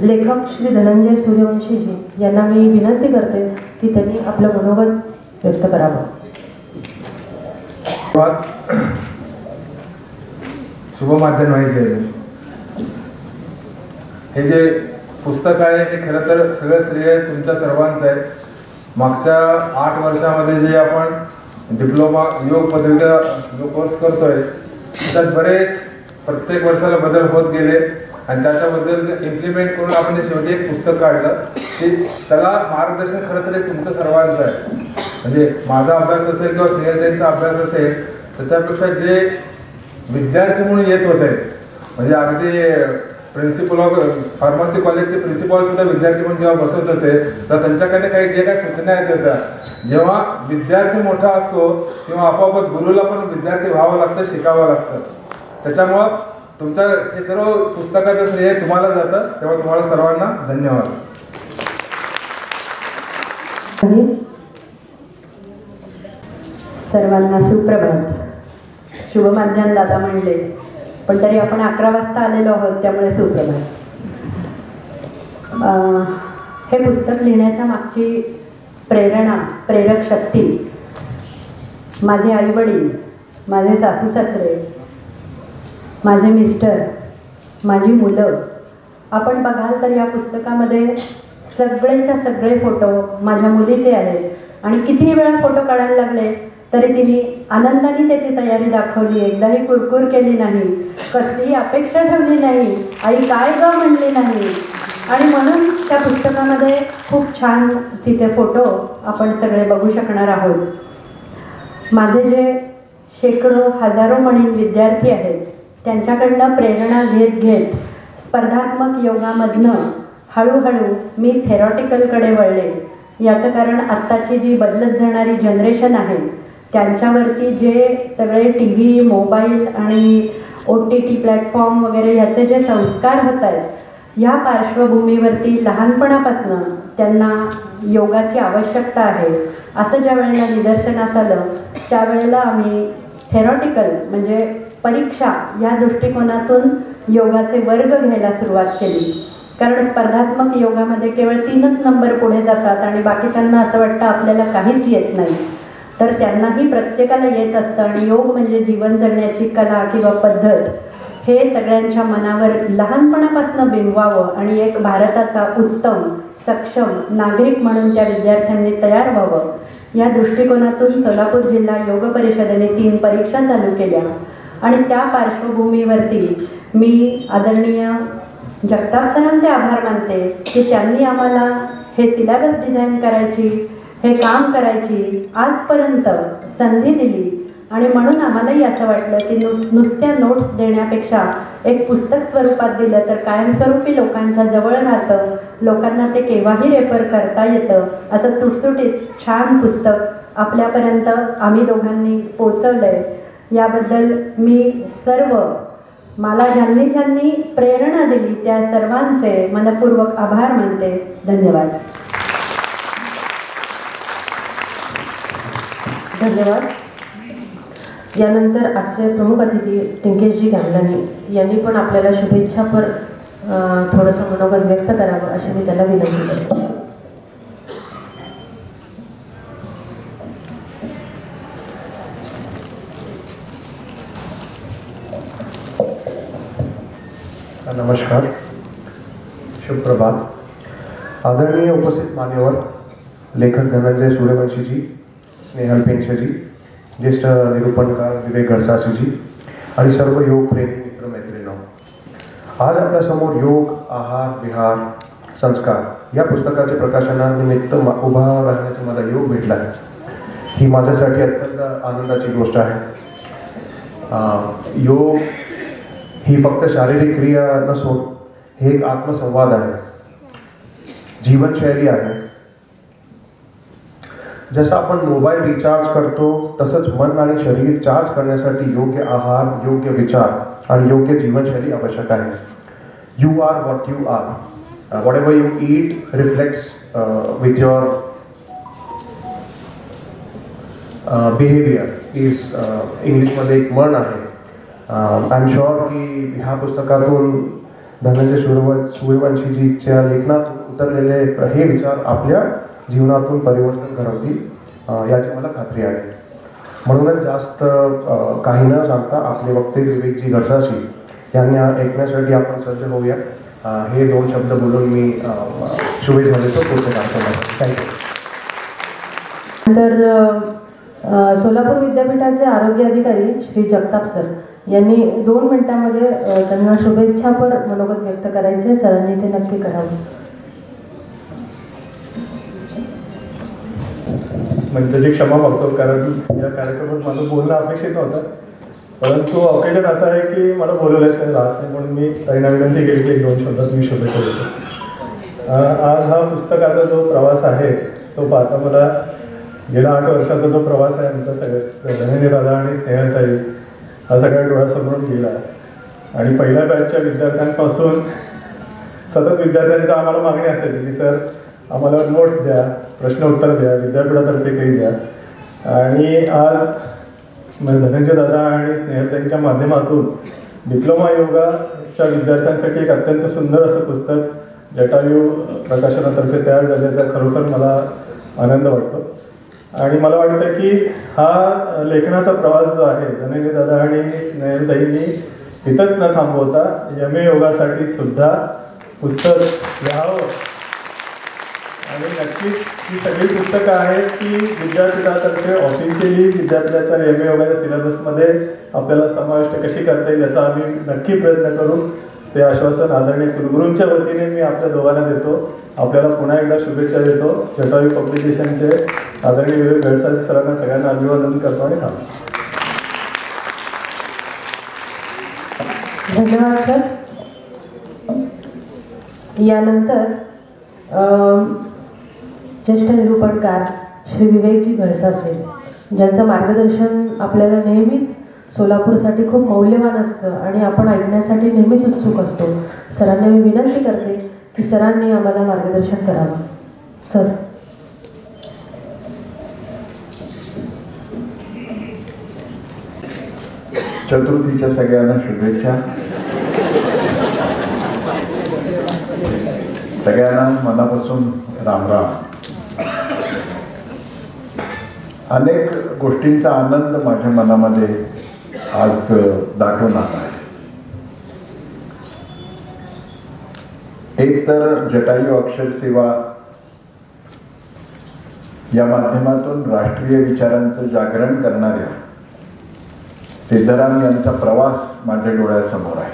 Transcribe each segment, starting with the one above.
लेखक श्री धनंजय सूर्यवंशीजी यांना मी विनंती करते की त्यांनी आपलं मनोगत व्यक्त करावं. शुभ माध्यम व्हायचे. हे जे पुस्तक आहे हे खरं तर सगळं श्रेय तुमच्या सर्वांचं आहे. मागच्या 8 वर्षामध्ये जे आपण डिप्लोमा योग पदवीचा जो कोर्स करतोय त्यात बरेच प्रत्येक वर्षाला बदल होत गेले आणि त्याच्याबद्दल इम्प्लिमेंट करून आपण शेवटी एक पुस्तक काढलं की त्याला मार्गदर्शन खरं तर तुमचं सर्वांचं आहे. म्हणजे माझा अभ्यास असेल किंवा स्नेहलताईंचा अभ्यास असेल त्याच्यापेक्षा जे विद्यार्थी म्हणून येत होते म्हणजे अगदी प्रिन्सिपल ऑफ फार्मसी कॉलेजचे प्रिन्सिपल सुद्धा विद्यार्थी म्हणून जेव्हा बसत होते तर त्यांच्याकडे काही जे काही सूचना येत होत्या. जेव्हा विद्यार्थी मोठा असतो तेव्हा आपोआपच गुरुला पण विद्यार्थी व्हावं लागतं, शिकावं लागतं. त्याच्यामुळं तुमचं हे सर्व पुस्तकाचं श्रेय तुम्हाला जातं. तेव्हा तुम्हाला सर्वांना धन्यवाद. सर्वांना सुप्रभात. शुभ माध्यान दादा म्हणले पण तरी आपण 11 वाजता आलेलो आहोत त्यामुळे सुप्रभात. हे पुस्तक लिहिण्याच्या मागची प्रेरणा, प्रेरक शक्ती माझे आईवडील, माझे सासू सासरे, माझे मिस्टर, माझी मुलं. आपण बघाल तर या पुस्तकामध्ये सगळेच्या सगळे फोटो माझ्या मुलीचे आहेत आणि कितीही वेळा फोटो काढायला लागले तरी तिने आनंदाने त्याची तयारी दाखवली. एकदाही कुरकुर केली नाही, कसलीही अपेक्षा ठेवली नाही, आई काय ग म्हणली नाही. आणि म्हणून त्या पुस्तकामध्ये खूप छान तिचे फोटो आपण सगळे बघू शकणार आहोत. माझे जे शेकडो हजारो म्हणीन विद्यार्थी आहेत त्यांच्याकडनं प्रेरणा घेत स्पर्धात्मक योगामधनं हळूहळू मी थेरॉटिकलकडे वळले. याचं कारण आत्ताची जी बदलत जाणारी जनरेशन आहे त्यांच्यावरती जे सगळे TV, मोबाईल आणि OTT प्लॅटफॉर्म वगैरे याचे जे संस्कार होत आहेत ह्या पार्श्वभूमीवरती लहानपणापासून त्यांना योगाची आवश्यकता आहे असं ज्या वेळेला निदर्शनास आलं त्यावेळेला आम्ही थेरॉटिकल म्हणजे परीक्षा या दृष्टिकोनातून योगाचे वर्ग घ्यायला सुरुवात केली. कारण स्पर्धात्मक योगामध्ये केवळ 3च नंबर पुढे जातात आणि बाकीच्यांना असं वाटतं आपल्याला काहीच येत नाही. तर त्यांनाही प्रत्येकाला येत असतं आणि योग म्हणजे जीवन जगण्याची कला किंवा पद्धत हे सगळ्यांच्या मनावर लहानपणापासून बिंबवावं आणि एक भारताचा उत्तम सक्षम नागरिक म्हणून त्या विद्यार्थ्यांनी तयार व्हावं या दृष्टिकोनातून सोलापूर जिल्हा योग परिषदेने 3 परीक्षा चालू केल्या. आणि त्या पार्श्वभूमीवरती मी आदरणीय जगताप सरांचे आभार मानते की त्यांनी आम्हाला हे सिलेबस डिझाईन करायची, हे काम करायची आजपर्यंत संधी दिली. आणि म्हणून आम्हालाही असं वाटलं की नुसत्या नोट्स देण्यापेक्षा एक पुस्तक स्वरूपात दिलं तर कायमस्वरूपी लोकांच्या जवळ राहतं, लोकांना ते केव्हाही रेफर करता येतं. असं सुटसुटीत छान पुस्तक आपल्यापर्यंत आम्ही दोघांनी पोचवलं आहे. याबद्दल मी सर्व मला ज्यांनी प्रेरणा दिली त्या सर्वांचे मनपूर्वक आभार मानते. धन्यवाद. धन्यवाद. यानंतर आजचे प्रमुख अतिथी टिंकेशजी गॅमलानी यांनी पण आपल्याला शुभेच्छा पर थोडंसं मनोगत व्यक्त करावं अशी मी त्याला विनंती करते. नमस्कार, शुभ प्रभात. आदरणीय उपस्थित मान्यवर, लेखक धनंजय सूर्यवंशीजी, स्नेहल पेंगशेजी, ज्येष्ठ निरूपणकार विवेक गडसासीजी आणि सर्व योग प्रेमी मित्र मैत्रिणी, आज आपल्यासमोर योग, आहार, विहार, संस्कार या पुस्तकाचे प्रकाशनानिमित्त उभा राहण्याचा मला योग भेटला आहे. ही माझ्यासाठी अत्यंत आनंदाची गोष्ट आहे. योग ही फक्त शारीरिक क्रिया नसून हे एक आत्मसंवाद आहे, जीवनशैली आहे. जसं आपण मोबाईल रिचार्ज करतो तसंच मन आणि शरीर चार्ज करण्यासाठी योग्य आहार, योग्य विचार आणि योग्य जीवनशैली आवश्यक आहे. You are what you are. whatever you eat reflects with your behavior is इंग्लिशमध्ये एक म्हण आहे. आय एम शुअर की ह्या पुस्तकातून धनंजय सूर्यवंशीजीच्या लेखनात उतरलेले हे विचार आपल्या जीवनातून परिवर्तन घडवतील याची मला खात्री आहे. म्हणूनच जास्त काही न सांगता आपले वक्ते विवेकजी गडसासी यांना ऐकण्यासाठी आपण सज्ज होऊया. हे 2 शब्द बोलून मी शुभेच्छा देतो पुढच्या कार्यक्रमाला. थँक्यू. नंतर सोलापूर विद्यापीठाचे आरोग्य अधिकारी श्री जगताप सर यांनी 2 मिनिटांमध्ये त्यांना शुभेच्छापर मनोगत व्यक्त करायचे. सरांनी ते नक्की करावं. म्हणजे त्याची क्षमा मागतो, कारण या कार्यक्रमात माझं बोलणं अपेक्षित नव्हतं, परंतु ऑकेजन असं आहे की मला बोलवल्याच काही राहत नाही, म्हणून मी त्यांना विनंती केली की 1-2 शब्दात मी शुभेच्छा देतो. आज हा पुस्तकाचा जो प्रवास आहे तो पाहता मला गेल्या 8 वर्षाचा जो प्रवास आहे आमचा सगळ्यात धनंजय दादा आणि स्नेहलताई हा सगळ्या डोळ्यासमोरून गेला. आणि पहिल्या बॅचच्या विद्यार्थ्यांपासून सतत विद्यार्थ्यांचा आम्हाला मागणी असायची की सर आम्हाला नोट्स द्या, प्रश्न उत्तर द्या, विद्यापीठातर्फे काही द्या. आणि आज धनंजय दादा आणि स्नेहलताईंच्या माध्यमातून डिप्लोमा योगाच्या विद्यार्थ्यांसाठी एक अत्यंत सुंदर असं पुस्तक जटायू प्रकाशनातर्फे तयार झाल्याचा खरोखर मला आनंद वाटतो. आणि मला वाटतं की हा लेखनाचा प्रवास जो आहे धनंजय दादा आणि स्नेहलताईंनी तिथंच न थांबवता यमे योगासाठी सुद्धा पुस्तक लिहावं. आणि नक्कीच ही सगळी पुस्तकं आहेत की विद्यापीठातर्फे ऑफिशियली विद्यापीठाच्या यमे योगाच्या सिलेबसमध्ये आपल्याला समाविष्ट कशी करता येईल याचा आम्ही नक्की प्रयत्न करू. ते आश्वासन आदरणीय कुलगुरूंच्या वतीने मी आपल्या दोघांना देतो. आपल्याला पुन्हा एकदा शुभेच्छा देतो. जटायू पब्लिकेशनचे आदरणीय विवेक गडसासी सरांना सगळ्यांना अभिवादन करतो आणि थांबतो. धन्यवाद सर. यानंतर ज्येष्ठ निरूपणकार श्री विवेकजी गडसासे ज्यांचं मार्गदर्शन आपल्याला नेहमीच सोलापूरसाठी खूप मौल्यवान असतं आणि आपण ऐकण्यासाठी नेहमीच उत्सुक असतो. सरांना मी विनंती करते की सरांनी आम्हाला मार्गदर्शन करावं. सर. चतुर्थीच्या सगळ्यांना शुभेच्छा. सगळ्यांना मनापासून रामराम. अनेक गोष्टींचा आनंद माझ्या मनामध्ये आज दाटून आला आहे. एक तर जटायू अक्षर सेवा या माध्यमातून राष्ट्रीय विचारांचं जागरण करणाऱ्या सिद्धराम यांचा प्रवास माझ्या डोळ्यासमोर आहे.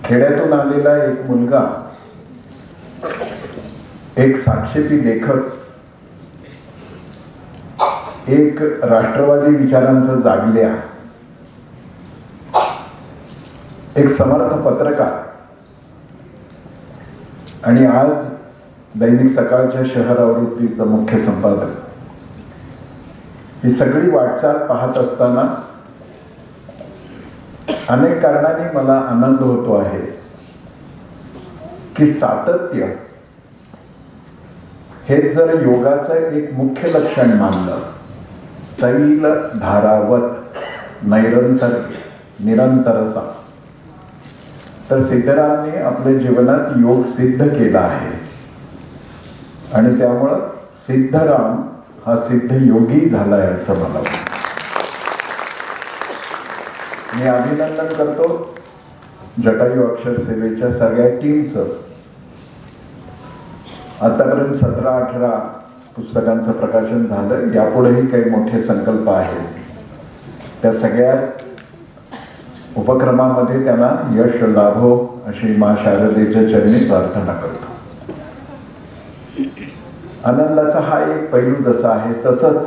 खेड्यातून आलेला एक मुलगा, एक साक्षेपी लेखक, एक राष्ट्रवादी विचारांचं जागल्या, एक समर्थ पत्रकार आणि आज दैनिक सकाळच्या शहर आवृत्तीचा मुख्य संपादक. ही सगळी वाटचाल पाहत असताना अनेक कारणांनी मला आनंद होतो आहे की सातत्य हे जर योगाचं एक मुख्य लक्षण मानलं, तैल धारावत निरंतरता, तर सिद्धरामने आपल्या जीवनात योग सिद्ध केला आहे. आणि त्यामुळं सिद्धराम हा सिद्ध योगी झालाय असं मला वाटतं. मी अभिनंदन करतो जटायू अक्षर सेवेच्या सगळ्या टीमचं. आतापर्यंत 17-18 पुस्तकांचं प्रकाशन झालं. यापुढेही काही मोठे संकल्प आहेत. त्या सगळ्या उपक्रमामध्ये त्यांना यश लाभो अशी माँ शारदेच्या चरणी प्रार्थना करतो. आनंदाचा हा एक पैलू जसा आहे तसंच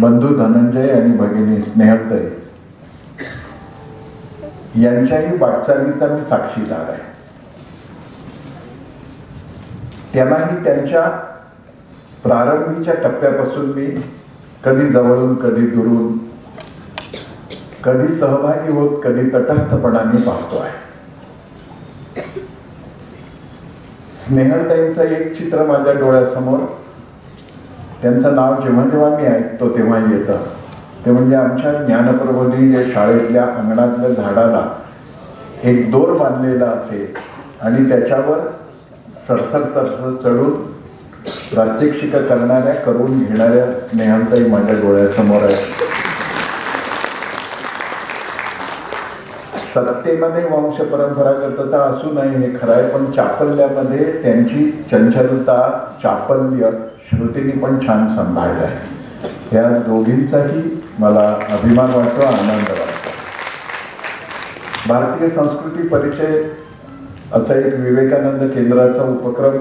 बंधू धनंजय आणि भगिनी स्नेहलताई यांच्याही वाटचालीचा मी साक्षीदार आहे. त्यांनाही त्यांच्या प्रारंभीच्या टप्प्यापासून मी कधी जवळून कधी दुरून, कधी सहभागी होत कधी तटस्थपणाने पाहतो आहे. स्नेहलताईंचं एक चित्र माझ्या डोळ्यासमोर, त्यांचं नाव जेव्हा जेव्हा मी ऐकतो तेव्हा येतं. ते म्हणजे आमच्या ज्ञानप्रबोधी या शाळेतल्या अंगणातल्या झाडाला एक दोर बांधलेला असेल आणि त्याच्यावर सरसर सरसर चढून प्रात्यक्षिक करणाऱ्या, करून घेणाऱ्या स्नेहलताई माझ्या डोळ्यासमोर आहे. सत्तेमध्ये वंश परंपरागतता असू नये हे खरं आहे, पण चापल्यामध्ये त्यांची चंचलता, चापल्य श्रुतीने पण छान सांभाळलं आहे. या दोघींचाही मला अभिमान वाटतो, आनंद वाटतो. भारतीय संस्कृती परिचय असा एक विवेकानंद केंद्राचा उपक्रम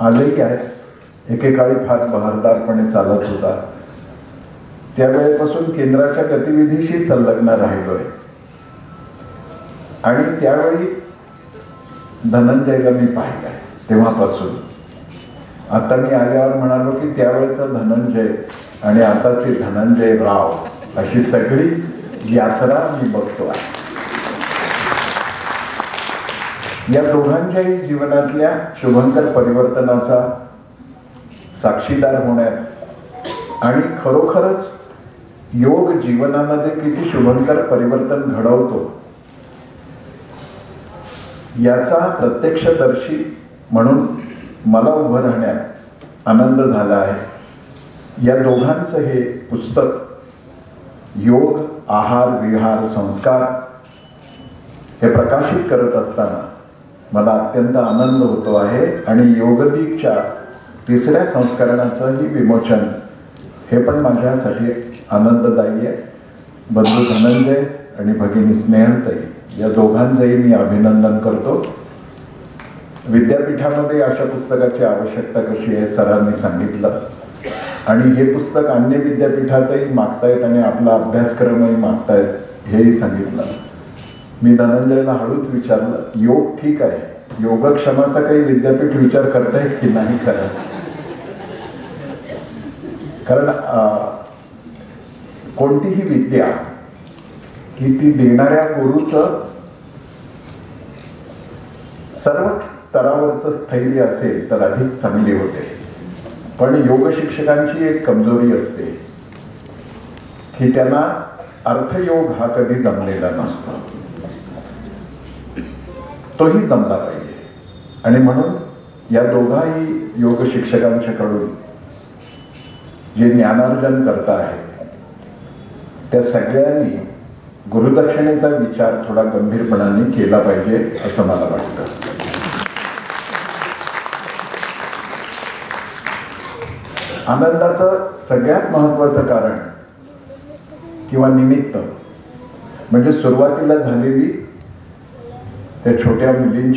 आजही आहे. एकेकाळी फार बहारदारपणे चालत होता. त्यावेळेपासून केंद्राच्या गतिविधीशी संलग्न राहिलोय आणि त्यावेळी धनंजयला मी पाहिलंय. तेव्हापासून आता मी आल्यावर म्हणालो की त्यावेळेचा धनंजय आणि आताचे धनंजय राव अशी सगळी यात्रा मी बघतो आहे. या दोघांच्याही जीवनातल्या शुभंकर परिवर्तनाचा साक्षीदार होण्यात आणि खरोखरच योग जीवनामध्ये किती शुभंकर परिवर्तन घडवतो याचा प्रत्यक्षदर्शी म्हणून मला उभं राहण्यात आनंद झाला आहे. या दोघांचं हे पुस्तक योग आहार विहार संस्कार हे प्रकाशित करत असताना मला अत्यंत आनंद होतो आहे. आणि योगदीपच्या 3ऱ्या संस्करणाचंही विमोचन हे पण माझ्यासाठी आनंददायी आहे. बंधू धनंजय आणि भगिनी स्नेहलताई या दोघांचंही मी अभिनंदन करतो. विद्यापीठामध्ये अशा पुस्तकाची आवश्यकता कशी आहे सरांनी सांगितलं आणि हे पुस्तक अन्य विद्यापीठातही मागतायत आणि आपला अभ्यासक्रमही मागतायत हेही सांगितलं. मी धनंजयला हळूच विचारलं, योग ठीक आहे, योगक्षमाचा काही विद्यापीठ विचार करतायत की नाही करत? कारण कोणतीही विद्या की ती देणाऱ्या गुरुचं सर्व स्तरावरचं स्थैर्य असेल तर अधिक चांगली होते. पण योग शिक्षकांची एक कमजोरी असते की त्यांना अर्थयोग हा कधी जमलेला नसतो. तोही जमला पाहिजे आणि म्हणून या दोघाही योग शिक्षकांच्याकडून जे ज्ञानार्जन करता आहेत त्या सगळ्यांनी गुरुदक्षिणेचा विचार थोडा गंभीरपणाने केला पाहिजे असं मला वाटतं. आनंदाचं सगळ्यात महत्वाचं कारण किंवा निमित्त म्हणजे सुरुवातीला झालेली त्या छोट्या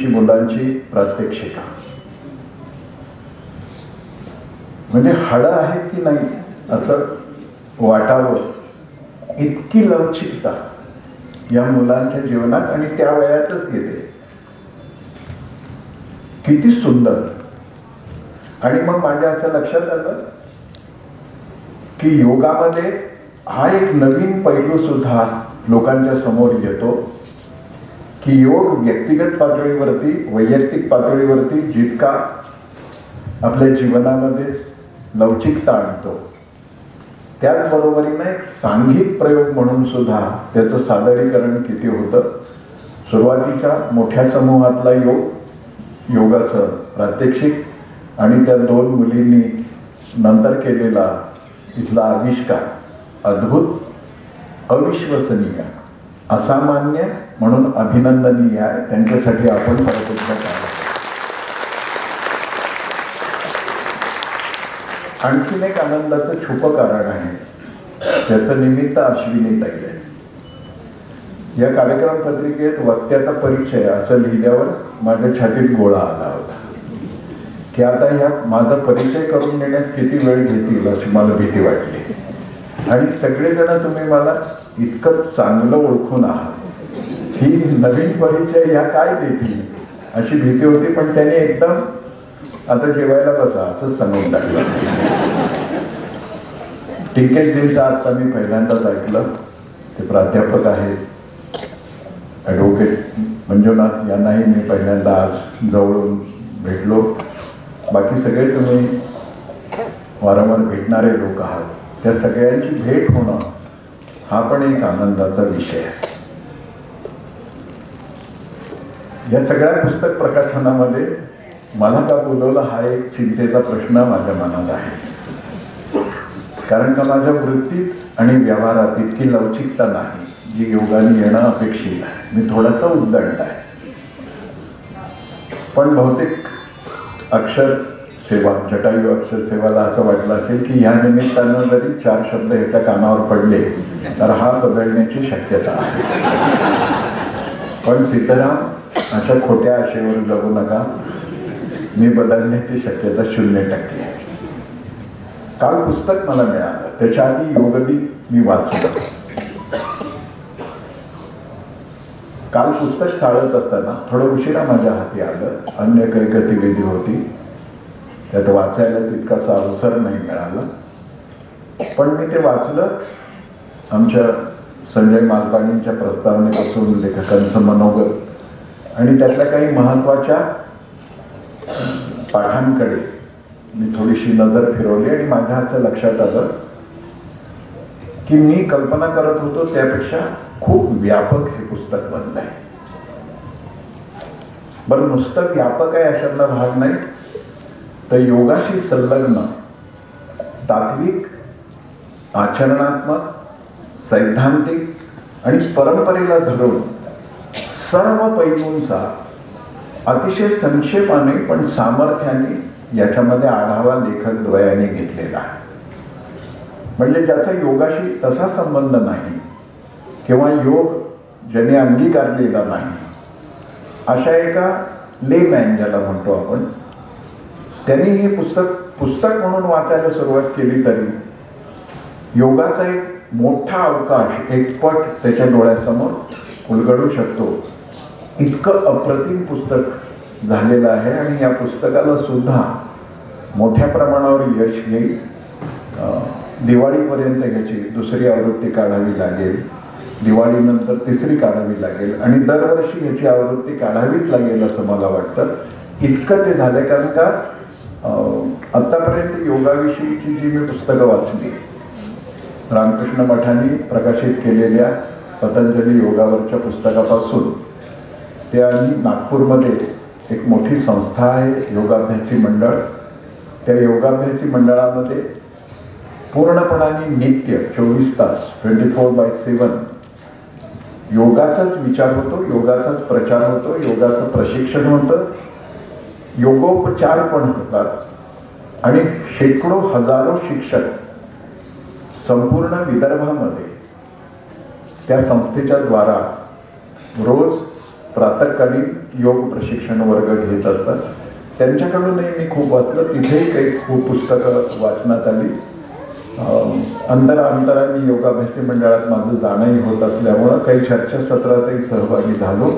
मुलांची प्रात्यक्षिका. म्हणजे हाडं आहेत की नाही असं वाटावं इतकी लवचिकता या मुलांच्या जीवनात आणि त्या वयातच येते. किती सुंदर. आणि मग माझ्या असं लक्षात आलं की योगामध्ये हा एक नवीन पैलू सुद्धा लोकांच्या समोर येतो की योग व्यक्तिगत पातळीवरती वैयक्तिक पातळीवरती जितका आपल्या जीवनामध्ये लवचिकता आणतो त्याचबरोबरीने एक सांघिक प्रयोग म्हणून सुद्धा त्याचं सादरीकरण किती होतं. सुरुवातीच्या मोठ्या समूहातला योगाचं प्रात्यक्षिक आणि त्या 2 मुलींनी नंतर केलेला इथला आविष्कार अद्भुत अविश्वसनीय, असामान्य म्हणून अभिनंदनीय आहे. त्यांच्यासाठी आपण परत एकदा टाळ्या. आणखीन एक आनंदाचं छुपं कारण आहे, त्याचं निमित्त अश्विनी ताई आहे. या कार्यक्रम पत्रिकेत वक्त्याचा परिचय असं लिहिल्यावर माझ्या छातीत गोळा आला होता की आता ह्या माझा परिचय करून देण्यात किती वेळ घेतील अशी मला भीती वाटली. आणि सगळेजण तुम्ही मला इतकं चांगलं ओळखून आहात की नवीन परिचय ह्या काय देतील अशी भीती होती. पण त्याने एकदम आता जेवायला बसा असंच सांगून टाकलं. टिकेतजींचं आता मी पहिल्यांदाच ऐकलं. ते प्राध्यापक आहेत, ॲडव्होकेट मंजुनाथ यांनाही मी पहिल्यांदा आज जवळून भेटलो. बाकी सगळे तुम्ही वारंवार भेटणारे लोक आहात. त्या सगळ्यांची भेट होणं हा पण एक आनंदाचा विषय आहे. या सगळ्या पुस्तक प्रकाशनामध्ये मला का बोलवलं हा एक चिंतेचा प्रश्न माझ्या मनात आहे. कारण का माझ्या वृत्तीत आणि व्यवहारात इतकी लवचिकता नाही जी योगाने येणं अपेक्षित आहे. मी थोडासा उद्दंड आहे. पण बहुतेक अक्षर सेवा, जटायू अक्षर सेवाला असं वाटलं असेल की ह्या निमित्तानं जरी 4 शब्द ह्याच्या कानावर पडले तर हा बदलण्याची शक्यता आहे. पण सीताराम, अशा खोट्या आशेवर जगू नका. मी बदलण्याची शक्यता 0% आहे. काल पुस्तक मला मिळालं, त्याच्या आधी योगदीप मी वाचलं. काल पुस्तक चालत असताना थोडं उशिरा माझ्या हाती आलं. अन्य काही गतिविधी होती, त्यात वाचायला तितकासा अवसर नाही मिळाला. पण मी ते वाचलं. आमच्या संजय मालपाणींच्या प्रस्तावनेपासून लेखकांचं मनोगत आणि त्यातल्या काही महत्त्वाच्या पाठांकडे मी थोडीशी नजर फिरवली आणि माझ्या असं लक्षात आलं की मी कल्पना करत होतो त्यापेक्षा खूप व्यापक हे पुस्तक बनलं आहे. बरं, नुसतं व्यापक आहे अशातला भाग नाही, तर योगाशी संलग्न तात्विक, आचरणात्मक, सैद्धांतिक आणि परंपरेला धरून सर्व पैलूंचा अतिशय संक्षेपाने पण सामर्थ्याने याच्यामध्ये आढावा लेखक द्वयाने घेतलेला आहे. म्हणजे ज्याचा योगाशी तसा संबंध नाही किंवा योग ज्याने अंगीकारलेला नाही अशा एका लेमॅन ज्याला म्हणतो आपण, त्यांनी हे पुस्तक म्हणून वाचायला सुरुवात केली तरी योगाचा एक मोठा अवकाश, एक पट त्याच्या डोळ्यासमोर उलगडू शकतो. इतकं अप्रतिम पुस्तक झालेलं आहे. आणि या पुस्तकाला सुद्धा मोठ्या प्रमाणावर यश येईल. दिवाळीपर्यंत ह्याची 2री आवृत्ती काढावी लागेल, दिवाळीनंतर 3री काढावी लागेल आणि दरवर्षी ह्याची आवृत्ती काढावीच लागेल असं मला वाटतं. इतकं ते झालं. कारण का आत्तापर्यंत योगाविषयीची जी मी पुस्तकं वाचली, रामकृष्ण मठाने प्रकाशित केलेल्या पतंजली योगावरच्या पुस्तकापासून ते आणि नागपूरमध्ये एक मोठी संस्था आहे योगाभ्यासी मंडळ, त्या योगाभ्यासी मंडळामध्ये पूर्णपणाने नित्य 24 तास 24/7 योगाचाच विचार होतो, योगाचाच प्रचार होतो, योगाचं प्रशिक्षण होतं, योगोपचार पण होतात आणि शेकडो हजारो शिक्षक संपूर्ण विदर्भामध्ये त्या संस्थेच्या द्वारा रोज प्रातःकालीन योग प्रशिक्षण वर्ग घेत असतात. त्यांच्याकडूनही मी खूप वाचलं. तिथेही काही खूप पुस्तकं वाचण्यात आली. अंतराने योगाभ्यासी मंडळात माझं जाणंही होत असल्यामुळं काही चर्चासत्रातही सहभागी झालो.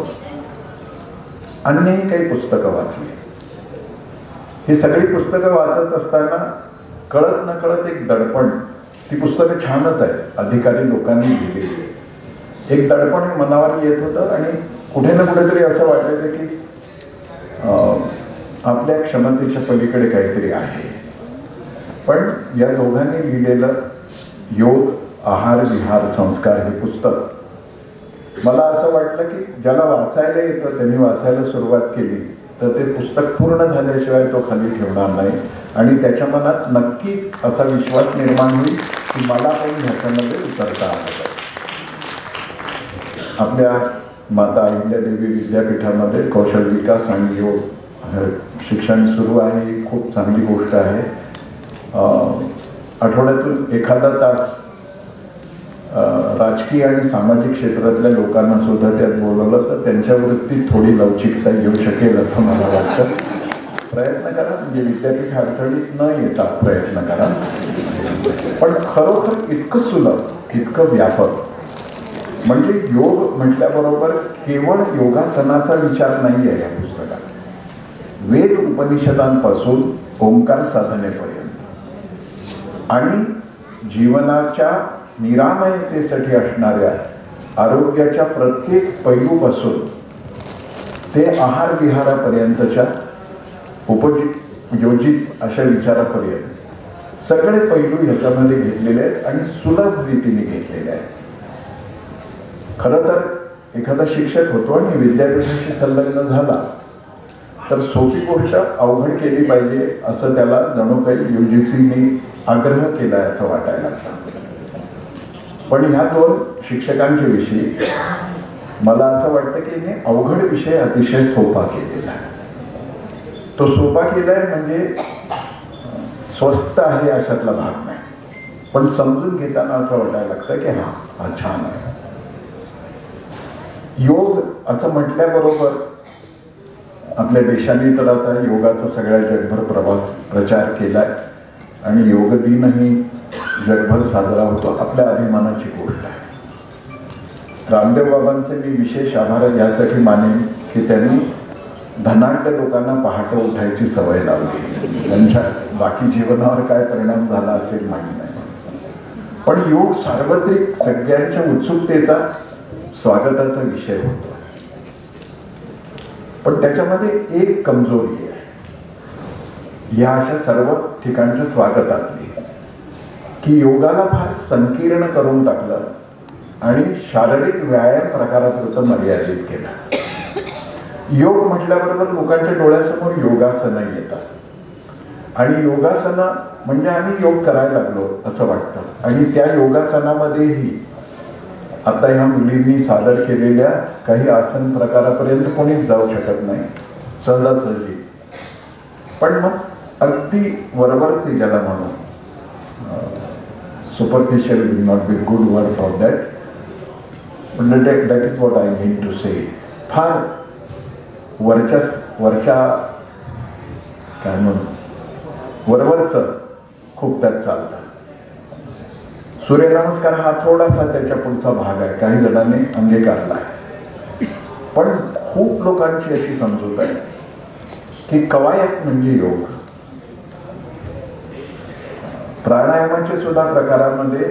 अन्यही काही पुस्तकं वाचली. ही सगळी पुस्तकं वाचत असताना कळत नकळत एक दडपण, ती पुस्तकं छानच आहे, अधिकारी लोकांनी लिहिलेली, एक दडपण मनावर येत होतं आणि कुठे ना कुठेतरी असं वाटायचं की आपल्या क्षमतेच्या पलीकडे काहीतरी आहे. पण या दोघांनी लिहिलेलं योग आहार विहार संस्कार हे पुस्तक मला असं वाटलं की ज्याला वाचायला येतं त्यांनी वाचायला सुरुवात केली तर ते पुस्तक पूर्ण झाल्याशिवाय तो खाली ठेवणार नाही आणि त्याच्या मनात नक्की असा विश्वास निर्माण होईल की मला काही ह्याच्यामध्ये उतरता आलं पाहिजे. आपल्या माता अहिल्यादेवी विद्यापीठामध्ये कौशल विकास आणि योग शिक्षण सुरू आहे, ही खूप चांगली गोष्ट आहे. आठवड्यातून एखादा तास राजकीय आणि सामाजिक क्षेत्रातल्या लोकांना सुद्धा त्यात बोलवलं तर त्यांच्या वृत्तीत थोडी लवचिकता येऊ शकेल असं मला वाटतं. प्रयत्न करा, म्हणजे विद्यापीठ अडचणीत न येता प्रयत्न करा. पण खरोखर इतकं सुलभ, इतकं व्यापक, म्हणजे योग म्हटल्याबरोबर केवळ योगासनाचा विचार नाही आहे या पुस्तकात. वेद उपनिषदांपासून ओंकार साधनेपर्यंत आणि जीवनाच्या निरामयतेसाठी असणाऱ्या आरोग्याच्या प्रत्येक पैलूपासून ते आहार विहारापर्यंतच्या उपयोजित अशा विचारापर्यंत सगळे पैलू ह्याच्यामध्ये घेतलेले आहेत आणि सुलभ रीतीने घेतलेले आहेत. खरं तर एखादा शिक्षक होतो आणि विद्यापीठाशी संलग्न झाला तर सोपी गोष्ट अवघड केली पाहिजे असं त्याला जणू काही UGCने आग्रह केला आहे असं वाटायला लागतं. पण ह्या दोन शिक्षकांच्या विषयी मला असं वाटतं की मी अवघड विषय अतिशय सोपा केलेला आहे. तो सोपा केलाय म्हणजे स्वस्त आहे अशातला भाग नाही, पण समजून घेताना असं वाटायला लागतं की हा छान आहे. योग असं म्हटल्याबरोबर आपल्या देशाने तर आता योगाचा सगळ्या जगभर प्रचार केलाय आणि योग दिनही जगभर साजरा होतो. आपल्या अभिमानाची गोष्ट आहे. रामदेव बाबांचे मी विशेष आभार यासाठी मानेन की त्यांनी धनाढ्य लोकांना पहाटे उठायची सवय लावली. त्यांच्या बाकी जीवनावर काय परिणाम झाला असेल माहिती नाही, पण योग सार्वत्रिक सगळ्यांच्या उत्सुकतेचा स्वागताचा विषय होतो. पण त्याच्यामध्ये एक कमजोरी आहे या अशा सर्व ठिकाणच्या स्वागतातली, की योगाला फार संकीर्ण करून टाकलं आणि शारीरिक व्यायाम प्रकारापुरतं मर्यादित केला. योग म्हटल्याबरोबर लोकांच्या डोळ्यासमोर योगासनं येतात आणि योगासनं म्हणजे आम्ही योग करायला लागलो असं वाटतं. आणि त्या योगासनामध्येही आता ह्या मुलींनी सादर केलेल्या काही आसन प्रकारापर्यंत कोणीच जाऊ शकत नाही सहजासहजी. पण मग अगदी बरोबरच ज्याला म्हणून superficial will not be good word for that, but that is what I mean to say. फार वरच्या काय म्हणून वरवरचं खूप त्यात चालतं. सूर्यनमस्कार हा थोडासा त्याच्या पुढचा भाग आहे, काही जणांनी अंगीकारला आहे. पण खूप लोकांची अशी समजूत आहे की कवायत म्हणजे योग. प्राणायामाच्या सुद्धा प्रकारामध्ये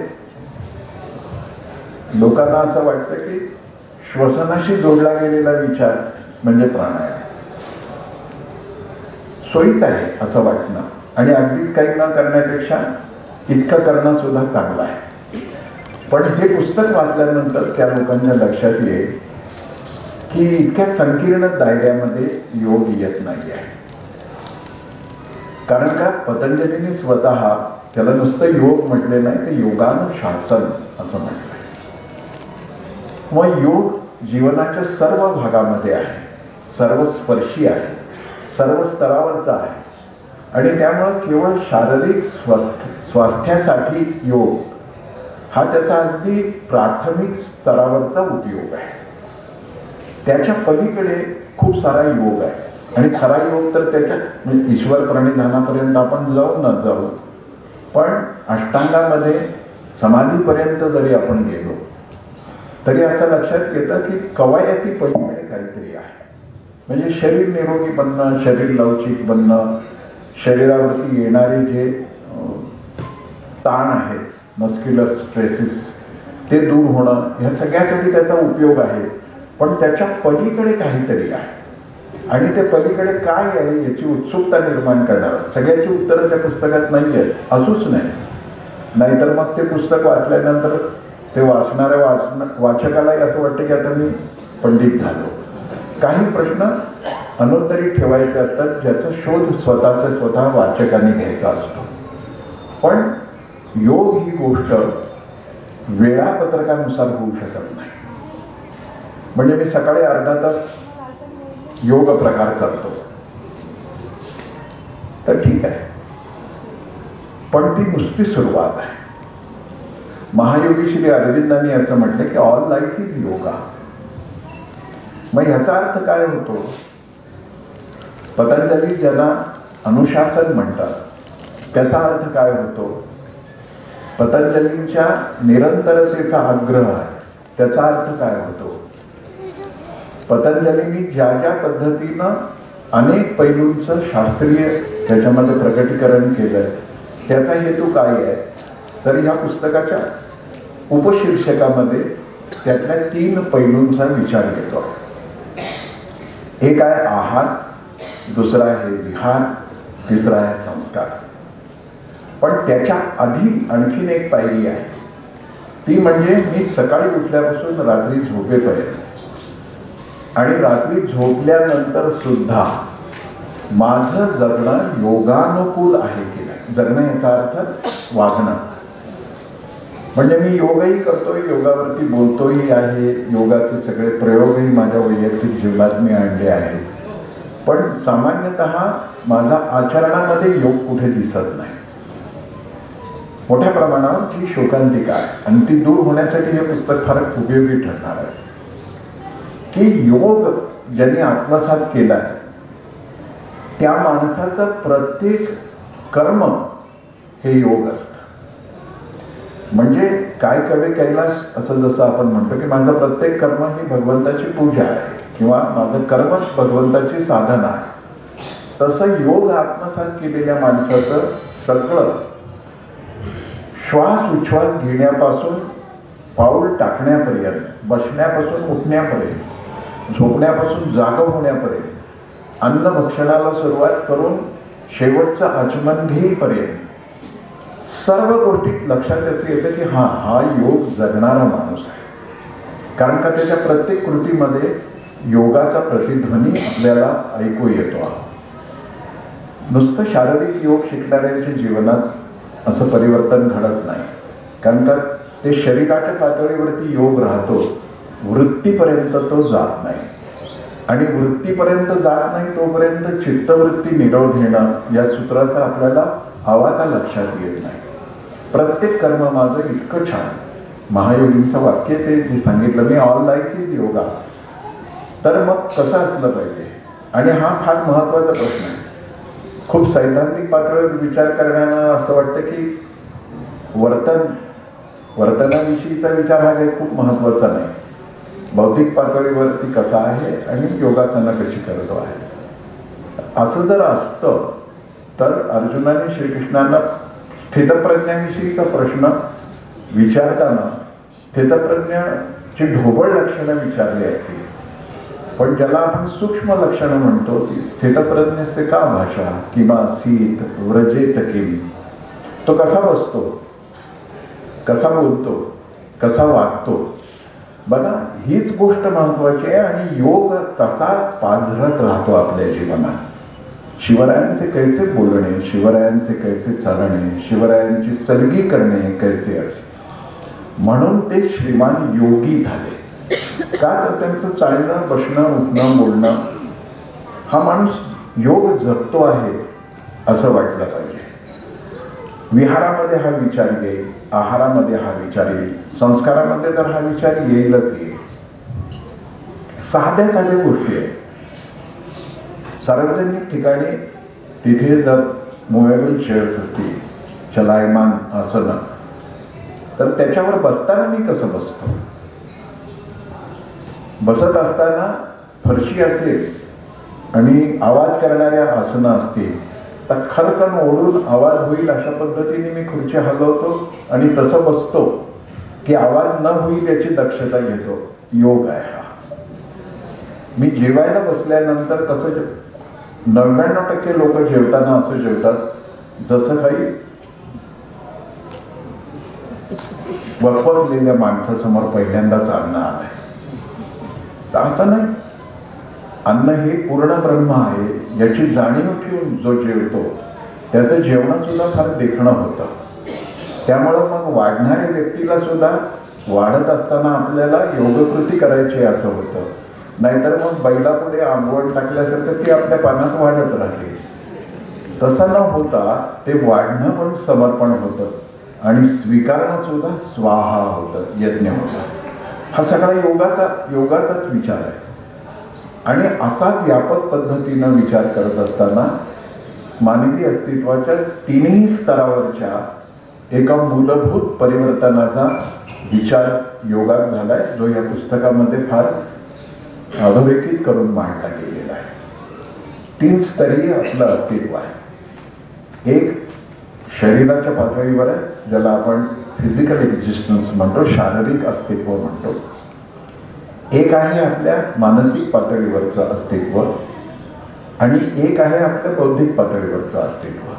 लोकांना असं वाटतं की श्वसनाशी जोडला गेलेला विचार म्हणजे प्राणायाम. सोयीच आहे असं वाटणं आणि अगदीच काही न करण्यापेक्षा इतकं करणं सुद्धा चांगलं आहे. पण हे पुस्तक वाचल्यानंतर त्या लोकांच्या लक्षात येईल की इतक्या संकीर्ण दायऱ्यामध्ये योग येत नाही आहे. कारण का पतंजलीने स्वतः त्याला नुसतं योग म्हटले नाही, ते योगानुशासन असं म्हटलंय. मग योग जीवनाच्या सर्व भागामध्ये आहे, सर्व स्पर्शी आहे, सर्व स्तरावरचा आहे आणि त्यामुळे केवळ शारीरिक स्वास्थ्यासाठी योग हा त्याचा अगदी प्राथमिक स्तरावरचा उपयोग आहे. त्याच्या पलीकडे खूप सारा योग आहे आणि खरा योग तर त्याच्याच म्हणजे ईश्वर प्रणिधानापर्यंत आपण जाऊ न जाऊ, पण अष्टांगामध्ये समाधीपर्यंत जरी आपण गेलो तरी असं लक्षात येतं की कवायती पलीकडे काहीतरी आहे. म्हणजे शरीर निरोगी बनणं, शरीर लवचिक बनणं, शरीरावरती येणारे जे ताण आहेत, मस्क्युलर स्ट्रेसेस ते दूर होणं, ह्या सगळ्यासाठी त्याचा उपयोग आहे. पण त्याच्या पलीकडे काहीतरी आहे आणि त्या पलीकडे काय आहे याची उत्सुकता निर्माण करणार सगळ्याची उत्तरं त्या पुस्तकात नाही आहेत, असूच नाही. नाहीतर मग ते पुस्तक वाचल्यानंतर ते वाचणाऱ्या वाचकालाही असं वाटतं की आता मी पंडित झालो. काही प्रश्न अनुत्तरित ठेवायचे असतात ज्याचा शोध स्वतः वाचकाने घ्यायचा असतो. पण योग ही गोष्ट वेळापत्रकानुसार होऊ शकत नाही. म्हणजे मी सकाळी अर्धा तास योग प्रकार करतो, तर ठीक आहे, पण ती नुसती सुरुवात आहे. महायोगी श्री अरविंदांनी असं म्हटलं की ऑल लाईफ इज योगा. मग ह्याचा अर्थ काय होतो? पतंजली ज्याला अनुशासन म्हणतात त्याचा अर्थ काय होतो? पतंजलींच्या निरंतरतेचा आग्रह आहे, त्याचा अर्थ काय होतो? पतंजलींनी ज्या ज्या पद्धतीनं अनेक पैलूंचं शास्त्रीय त्याच्यामध्ये प्रकटीकरण केलंय त्याचा हेतू काय आहे? तर ह्या पुस्तकाच्या उपशीर्षकामध्ये त्यातल्या 3 पैलूंचा विचार येतो. एक आहे आहार, दुसरा आहे विहार, तिसरा आहे संस्कार. पण त्याच्या आधी आणखीन एक पायरी आहे, ती म्हणजे मी सकाळी उठल्यापासून रात्री झोपेपर्यंत आणि रात्री झोपल्यानंतर सुद्धा माझं जगणं योगानुकूल आहे की नाही. जगणं याचा अर्थ वागणं. म्हणजे मी योगही करतोय, योगावरती बोलतोही आहे, योगाचे सगळे प्रयोगही माझ्या वैयक्तिक जीवनात मी आणले आहेत, पण सामान्यतः माझ्या आचरणामध्ये योग कुठे दिसत नाही. मोठ्या प्रमाणावर जी शोकांतिका आहे आणि ती दूर होण्यासाठी हे पुस्तक फार उपयोगी ठरणार आहे की योग ज्यांनी आत्मसात केला आहे त्या माणसाचं प्रत्येक कर्म हे योग असतं. म्हणजे काय कवे कैलास असं जसं आपण म्हणतो की माझं प्रत्येक कर्म ही भगवंताची पूजा आहे किंवा माझं कर्मच भगवंताची साधना आहे, तसं योग आत्मसात केलेल्या माणसाचं सगळं श्वास उच्छ्वास घेण्यापासून पाऊल टाकण्यापर्यंत, बसण्यापासून उठण्यापर्यंत, झोपण्यापासून जागं होण्यापर्यंत, अन्न भक्षणाला सुरुवात करून शेवटचं आचमन घेईपर्यंत सर्व गोष्टीत लक्षात असं येतं की हा योग जगणारा माणूस आहे. कारण का त्याच्या प्रत्येक कृतीमध्ये योगाचा प्रतिध्वनी आपल्याला ऐकू येतो. नुसतं शारीरिक योग शिकणाऱ्यांच्या जीवनात असं परिवर्तन घडत नाही, कारण का ते शरीराच्या पातळीवरती योग राहतो, वृत्तीपर्यंत तो जात नाही. आणि वृत्तीपर्यंत जात नाही तोपर्यंत चित्तवृत्ती निरोध घेणं या सूत्राचा आपल्याला आवाका लक्षात येत नाही. प्रत्येक कर्म माझं इतकं छान. महायोगींचं वाक्य ते जे सांगितलं मी ऑल लाईफ इज योगा. तर मग कसं असलं पाहिजे? आणि हा फार महत्त्वाचा प्रश्न आहे. खूप सैद्धांतिक पातळीवर विचार करण्यानं असं वाटतं की वर्तनाविषयीचा विचार हा काही खूप महत्त्वाचा नाही, भौतिक पातळीवरती कसा आहे आणि योगासना कशी करतो आहे. असं जर असतं तर अर्जुनाने श्रीकृष्णांना स्थितप्रज्ञाविषयीचा प्रश्न विचारताना स्थितप्रज्ञाची ढोबळ लक्षणं विचारली असती. पण ज्याला आपण सूक्ष्म लक्षणं म्हणतो ती स्थितप्रज्ञस्य का भाषा किंवा सीत व्रजेत किम, तो कसा बसतो, कसा बोलतो, कसा वागतो, बघा हीच गोष्ट महत्वाची आहे. आणि योग तसा पाझरत राहतो आपल्या जीवनात. शिवरायांचे कैसे बोलणे, शिवरायांचे कैसे चालणे, शिवरायांची सलगी करणे कैसे असे, म्हणून ते श्रीमान योगी झाले. का तर त्यांचं चालणं, बसणं, उठणं, बोलणं हा माणूस योग जगतो आहे असं वाटलं पाहिजे. विहारामध्ये हा विचार येईल, आहारामध्ये हा विचार येईल, संस्कारामध्ये तर हा विचार येईलच येईल. साध्या साध्या गोष्टी आहेत. सार्वजनिक ठिकाणी तिथे जर मुव्हेबल चेअर्स असतील, चलायमान आसनं, तर त्याच्यावर बसताना मी कसं बसतो? बसत असताना फरशी असेल आणि आवाज करणाऱ्या आसनं असतील तर खरकन ओढून आवाज होईल अशा पद्धतीने मी खुर्ची हलवतो आणि तसं बसतो की आवाज न होईल याची दक्षता घेतो. योग आहे हा. मी जेवायला बसल्यानंतर कसं 99% लोक जेवताना असं जेवतात जसं काही वखवलेल्या माणसासमोर पहिल्यांदाच अन्न आलंय. तर असं नाही. अन्न हे पूर्ण ब्रह्म आहे याची जाणीव ठेवून जो जेवतो त्याचं जेवण सुद्धा फार देखणं होतं. त्यामुळं मग वाढणाऱ्या व्यक्तीला सुद्धा वाढत असताना आपल्याला योगकृती करायची असं होतं, नाहीतर मग बैलापुढे आंबवण टाकल्यासारखं ती आपल्या पानात वाढत राहते. तसं न होता ते वाढणं पण समर्पण होतं आणि स्वीकारणं सुद्धा स्वाहा होतं, यज्ञ होता. हा सगळा योगाचाच विचार आहे. आणि असा व्यापक पद्धतीनं विचार करत असताना मानवी अस्तित्वाच्या तिन्ही स्तरावरच्या एका मूलभूत परिवर्तनाचा विचार योगात झालाय, जो या पुस्तकामध्ये फार अधोरेखित करून मांडला गेलेला आहे. 3 स्तरीय आपलं अस्तित्व आहे. एक शरीराच्या पातळीवर आहे, ज्याला आपण फिजिकल एक्झिस्टन्स म्हणतो, शारीरिक अस्तित्व म्हणतो. एक आहे आपल्या मानसिक पातळीवरचं अस्तित्व आणि एक आहे आपल्या बौद्धिक पातळीवरचं अस्तित्व.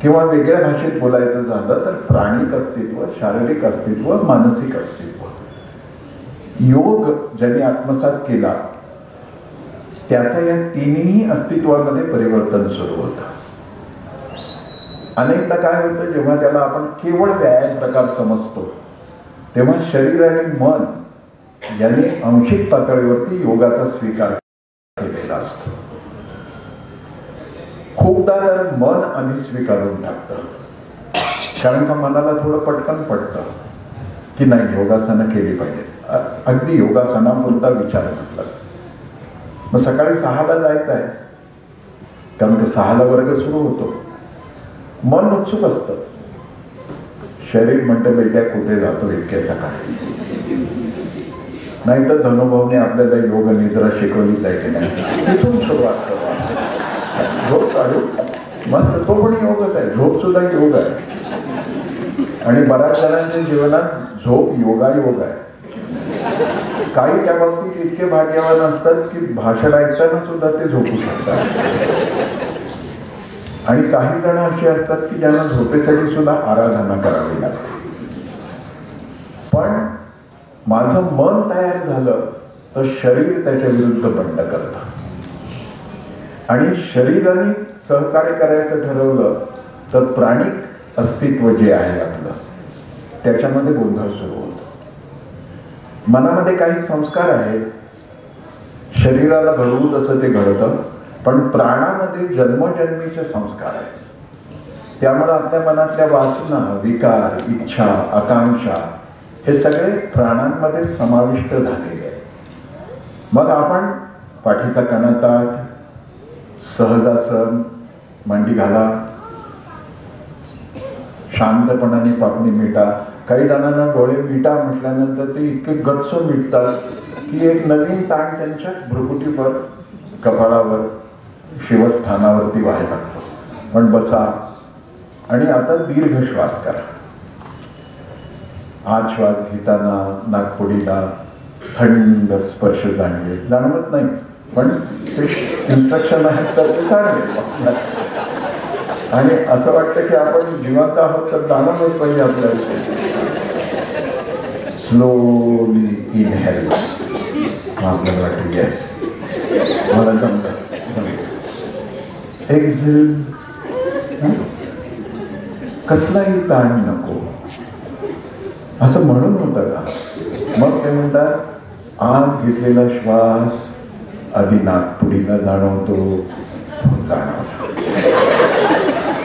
किंवा वेगळ्या भाषेत बोलायचं झालं तर प्राणिक अस्तित्व, शारीरिक अस्तित्व, मानसिक अस्तित्व. योग ज्यांनी आत्मसात केला त्याचं या तिन्ही अस्तित्वामध्ये परिवर्तन सुरू होतं. अनेकदा काय होतं, जेव्हा त्याला आपण केवळ व्यायाम प्रकार समजतो तेव्हा शरीर आणि मन यांनी आंशिक पातळीवरती योगाचा स्वीकार केलेला असतो. खूपदा तर मन आधी स्वीकारून टाकतं, कारण का मनाला थोडं पटकन पडतं की नाही योगासनं केली पाहिजे. अगदी योगासनापुरता विचार म्हटलं. मग सकाळी 6ला जायचं आहे, कारण का 6ला वर्ग सुरू होतो. मन उत्सुक असतं, शरीर म्हणतं बेट्या कुठे जातो इतक्या सकाळी. नाही तर धनुभाऊने आपल्याला योग निद्रा शिकवलीच आहे की नाही, तिथून सुरुवात करू. झोप काढू मग तो पण योगच आहे, झोप सुद्धा योग आहे. आणि बऱ्याच जणांच्या जीवनात झोप योगायोग आहे. काही त्या बाबतीत इतके भाग्यवान असतात की भाषण ऐकताना सुद्धा ते झोपू शकतात. आणि काही जण असे असतात की ज्यांना झोपेसाठी सुद्धा आराधना करावी लागते. पण माझं मन तयार झालं तर शरीर त्याच्या विरुद्ध बंड करतं. आणि शरीराने सहकार्य करायचं ठरवलं तर प्राणिक अस्तित्व जे आहे आपलं त्याच्यामध्ये गोंधळ सुरू होतो. मनामध्ये काही संस्कार आहेत, शरीराला घडवू तसं ते घडतं, पण प्राणामध्ये जन्मजन्मीचे संस्कार आहेत. त्यामुळे आपल्या मनातल्या वासना, विकार, इच्छा, आकांक्षा हे सगळे प्राणांमध्ये समाविष्ट झालेले आहेत. मग आपण पाठीचा कणाताठ, सहजासन, मांडी घाला, शांतपणाने पापणी मिटा. काही जणांना डोळे मिटा म्हटल्यानंतर ते इतके गच्च मिटतात की एक नवीन ताण त्यांच्या भ्रुकुटीवर, कपाळावर, शिवस्थानावरती व्हायला लागतो. पण बसा आणि आता दीर्घ श्वास करा. आत श्वास घेताना नाकपुडीला थंड स्पर्श जाणवत नाहीच, पण ते इन्स्ट्रक्शन आहेत तर ते जाणवेल. आणि असं वाटतं की आपण जिवंत आहोत तर जाणवलंच पाहिजे आपल्याला. Slowly inhale. आपल्याला वाटतं येस मला जमतं. एक्झेल. कसलाही ताण नको असं म्हणून होतं का? मग ते म्हणतात आत घेतलेला श्वास आधी नाकपुडीला जाणवतो,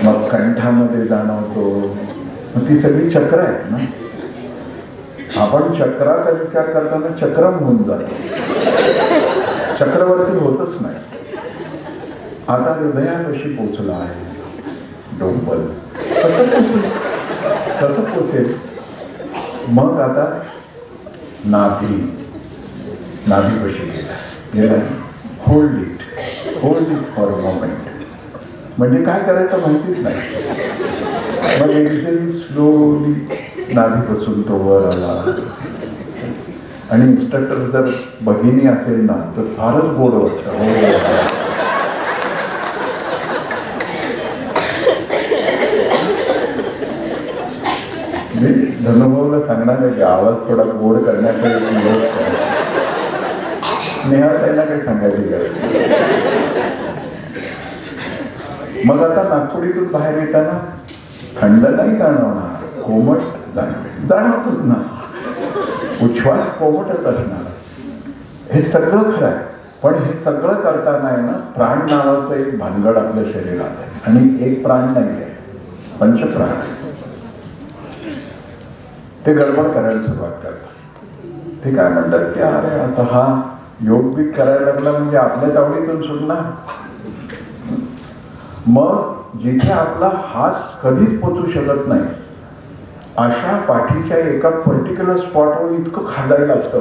मग कंठामध्ये जाणवतो. मग ती सगळी चक्र आहेत ना. आपण चक्राचा विचार करताना चक्रम होऊन जातो, चक्रवर्ती होतच नाही. आता हृदयापाशी पोचला आहे डोंबल, कसं पोचेल? मग आता नाभीपाशी गेला. Hold it for a moment. म्हणजे काय करायचं माहितीच नाही. मग एक्झेल स्लोली नाभीपासून तो वर आला. आणि इन्स्ट्रक्टर जर भगिनी असेल ना तर फारच गोड वाटतं. मी धनुभाऊला सांगणार आहे की आवाज थोडा गोड करण्याचा एक विरोध करा. स्नेहा त्यांना काही सांगायची गरज. मग आता नागपुडीतून बाहेर येताना थंड नाही जाणवणार, कोमट जाणवतोच ना. उच्छ्वास कोमटच असणार. हे सगळं खरं आहे, पण हे सगळं करताना आहे ना, प्राण नावाचं एक भानगड आपल्या शरीरात आहे. आणि एक प्राण नाही आहे, पंचप्राण. ते गडबड करायला सुरुवात करतात. ते काय म्हणतात की अरे आता हा योग बी करायला लागला म्हणजे आपल्या तावडीतून सुटणार. मग जिथे आपला हात कधीच पोचू शकत नाही अशा पाठीच्या एका पर्टिक्युलर स्पॉटवर इतकं खादायला लागतं.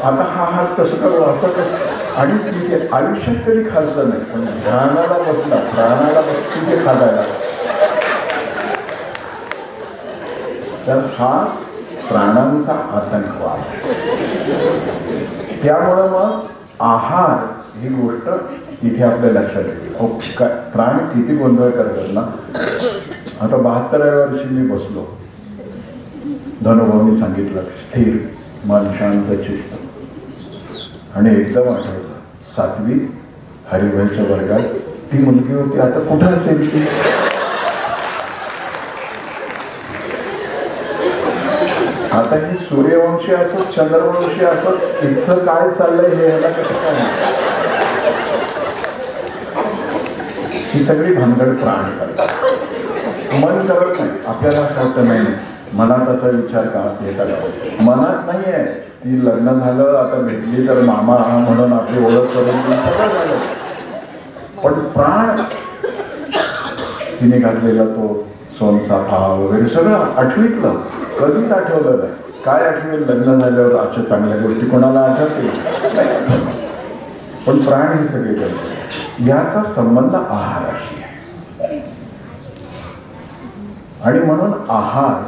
आता हा हात कसं करू, असं कसं. आणि तिथे आयुष्यात कधी खाजलं नाही, पण ध्यानाला बसला, प्राणाला तिथे खादायला. तर हा प्राणांचा आतंकवाद. त्यामुळं मग आहार ही गोष्ट इथे आपल्या लक्षात येईल. प्राण किती गोंधळ करतात ना. आता 72व्या वर्षी मी बसलो, धनुभाऊनी सांगितलं स्थिर मन, शांत चित्त. आणि एकदम आठवलं 7वी हरिभाईच्या वर्गात ती मुलगी होती. आता कुठं असेल ती? आता ही सूर्यवंशी असत, चंद्रवंशी असत, इथं काय चाललंय हे ह्याला कसं काय? ही सगळी भानगड प्राण करतात. मन करत नाही. आपल्याला असं वाटतं नाही मनात असा विचार का येतात, मनात नाही आहे. ती लग्न झालं, आता भेटली तर मामा हा म्हणून आपली ओळख करून सगळं झालं. पण प्राण तिने घातलेला तो सोनचाफा वगैरे सगळं आठवीतलं, कधीच आठवलं नाही. काय आठवेल लग्न झाल्यावर अशा चांगल्या गोष्टी कोणाला आठवतील? पण प्राण हे सगळे करतात. याचा संबंध आहाराशी आहे. आणि म्हणून आहार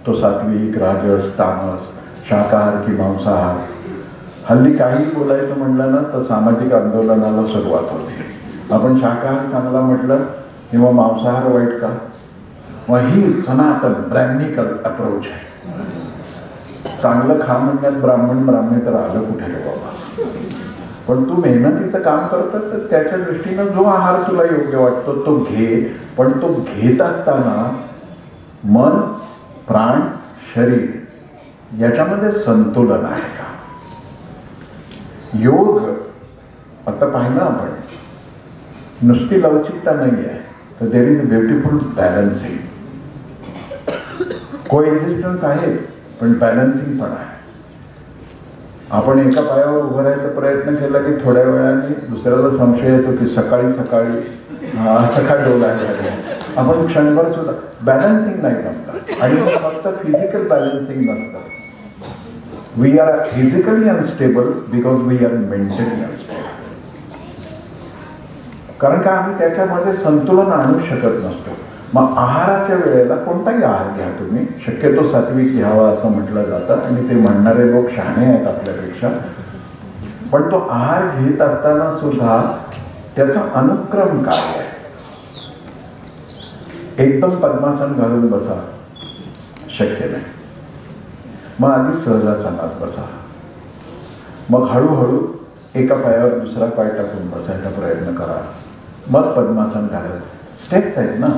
तो सात्विक, राजस, तामस, शाकाहार की मांसाहार. हल्ली काही बोलायचं म्हणलं ना तर सामाजिक आंदोलनाला सुरुवात होते. आपण शाकाहार चांगला म्हटलं किंवा मांसाहार वाईट का? मग ही सनातन ब्रॅह्मणिकल अप्रोच आहे. चांगलं खा म्हणण्यात ब्राह्मणेतर आलं कुठे रे बाबा. पण तू मेहनतीचं काम करतात तर त्याच्या दृष्टीनं जो आहार तुला योग्य वाटतो तो घे. पण तो घेत असताना मन, प्राण, शरीर याच्यामध्ये संतुलन आहे का? योग आता पाहिलं आपण, नुसती लवचिकता नाही आहे, तर there is a beautiful balancing. Coexistence आहे पण बॅलन्सिंग पण आहे. आपण एका पायावर उभं राहायचा प्रयत्न केला की थोड्या वेळाने दुसऱ्याला संशय येतो की सकाळी सकाळ डोलायला आपण क्षणभर सुद्धा बॅलन्सिंग नाही करतात. आणि फक्त फिजिकल बॅलन्सिंग नसतं. We are physically unstable because we are mentally unstable. कारण का आम्ही त्याच्यामध्ये संतुलन आणू शकत नसतो. मग आहाराच्या वेळेला कोणताही आहार घ्या तुम्ही, शक्यतो सात्विक घ्यावा असं म्हटलं जातं आणि ते म्हणणारे लोक शहाणे आहेत आपल्यापेक्षा. पण तो आहार घेत असताना सुद्धा त्याचा अनुक्रम काय आहे? एकदम पद्मासन घालून बसा शक्य नाही. मग आधी सहजासनात बसा. मग हळूहळू एका पायावर दुसरा पाय टाकून बसायचा प्रयत्न करा. मग पद्मासन घालत. स्टेप्स आहेत ना.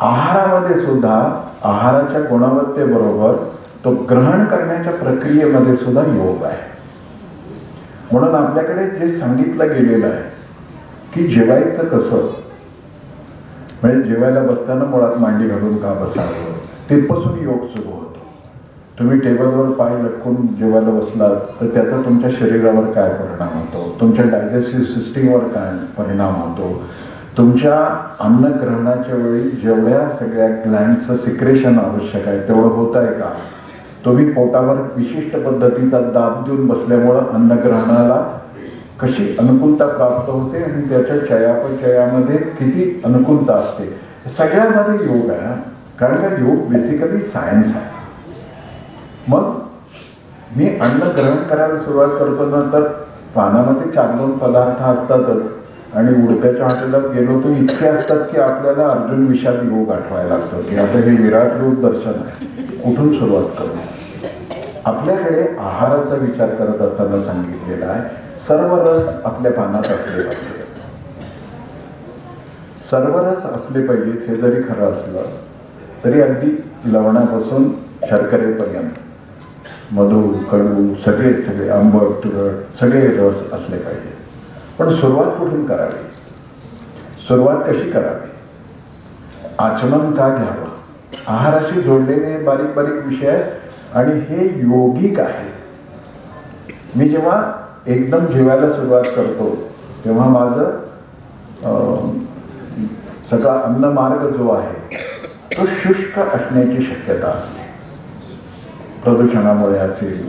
आहारामध्ये सुद्धा आहाराच्या गुणवत्तेबरोबर तो ग्रहण करण्याच्या प्रक्रियेमध्ये सुद्धा योग आहे. म्हणून आपल्याकडे जे सांगितलं गेलेलं आहे की जेवायचं कसं, म्हणजे जेवायला बसताना मुळात मांडी घालून का बसावं, तिथपासून योग सुरू होतो. तुम्ही टेबलवर पाय लटकून जेवायला बसलात तर त्याचा तुमच्या शरीरावर काय परिणाम होतो, तुमच्या डायजेस्टिव्ह सिस्टीमवर काय परिणाम होतो, तुमच्या अन्नग्रहणाच्या वेळी जेवढ्या सगळ्या ग्लँडचं सिक्रेशन आवश्यक आहे तेवढं होत आहे का, तुम्ही पोटावर विशिष्ट पद्धतीचा दाब देऊन बसल्यामुळं अन्नग्रहणाला कशी अनुकूलता प्राप्त होते आणि त्याच्या चयापचयामध्ये किती अनुकूलता असते. सगळ्यामध्ये योग आहे. कारण का योग बेसिकली सायन्स आहे. मग मी अन्न ग्रहण करायला सुरुवात करतो ना तर पानामध्ये 4-2 पदार्थ असतातच. आणि उडत्याच्या हॉटेलात गेलो तो इतके असतात की आपल्याला अर्जुन विषाद योग आठवायला लागतो की आता हे विराट रूप दर्शन आहे. कुठून सुरुवात करू? आपल्याकडे आहाराचा विचार करत असताना सांगितलेला आहे सर्व रस आपल्या पानात असले पाहिजे. सर्व रस असले पाहिजेत हे जरी खरं असलं तरी अगदी लवणापासून शर्करेपर्यंत मधू कडू सगळे आंबट तुरट सगळे रस असले पाहिजे. पण सुरुवात कुठून करावी, सुरुवात कशी करावी, आचमन का घ्यावं, आहाराशी जोडलेले बारीक बारीक विषय आहेत आणि हे योगिक आहे. मी जेव्हा एकदम जेवायला सुरुवात करतो तेव्हा माझं सगळा अन्नमार्ग जो आहे तो शुष्क असण्याची शक्यता असते. प्रदूषणामुळे असेल,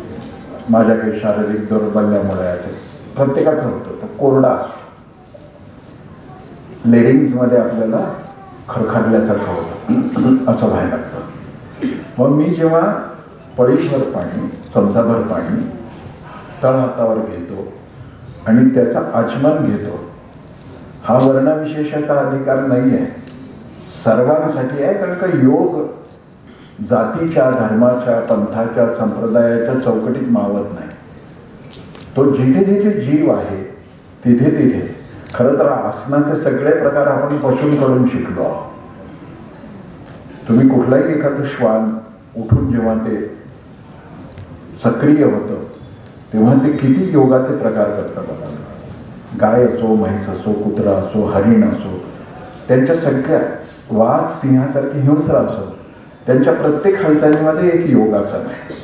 माझ्या काही शारीरिक दौर्बल्यामुळे असेल, प्रत्येकाचं होतं तो कोरडा असतो. लेरिंग्समध्ये आपल्याला खरखरल्यासारखं होतं, असं व्हायला लागतं. मग मी जेव्हा पळीभर पाणी, चमचाभर पाणी तळहातावर घेतो आणि त्याचा आचमन घेतो, हा वर्णविशेषाचा अधिकार नाही आहे, सर्वांसाठी आहे. कारण का योग जातीच्या, धर्माच्या, पंथाच्या, संप्रदायाच्या चौकटीत मावत नाही. तो जिथे जिथे जीव आहे तिथे तिथे. खरं तर आसनाचे सगळे प्रकार आपण पशूंकडून शिकलो आहोत. तुम्ही कुठलाही एखादं श्वान उठून जेव्हा ते सक्रिय होतं तेव्हा ते किती योगाचे प्रकार करतात बघा. गाय असो, म्हैस असो, कुत्रा असो, हरिण असो, त्यांच्या सगळ्या, वाघ सिंहासारखी हिंस्र असो, त्यांच्या प्रत्येक हालचालीमध्ये एक योगासन आहे.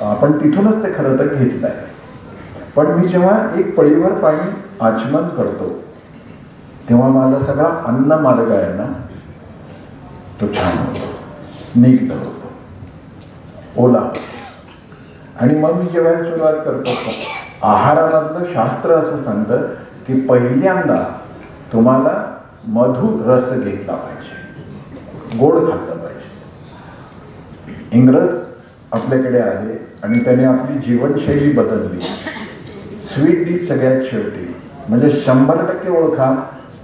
आपण तिथूनच ते खरं तर घेतलं आहे. पण मी जेव्हा एक पळीवर पाणी आचमन करतो तेव्हा माझा सगळा अन्न मार्ग आहे ना तो छान होतो, स्निग्ध होतो, ओला. आणि मग मी जेव्हा सुरुवात करतो आहारामधलं शास्त्र असं सांगतं की पहिल्यांदा तुम्हाला मधुर रस घेतला पाहिजे, गोड खाल्लं पाहिजे. इंग्रज आपल्याकडे आले आणि त्याने आपली जीवनशैली बदलली. स्वीट डिश सगळ्यात शेवटी, म्हणजे 100% ओळखा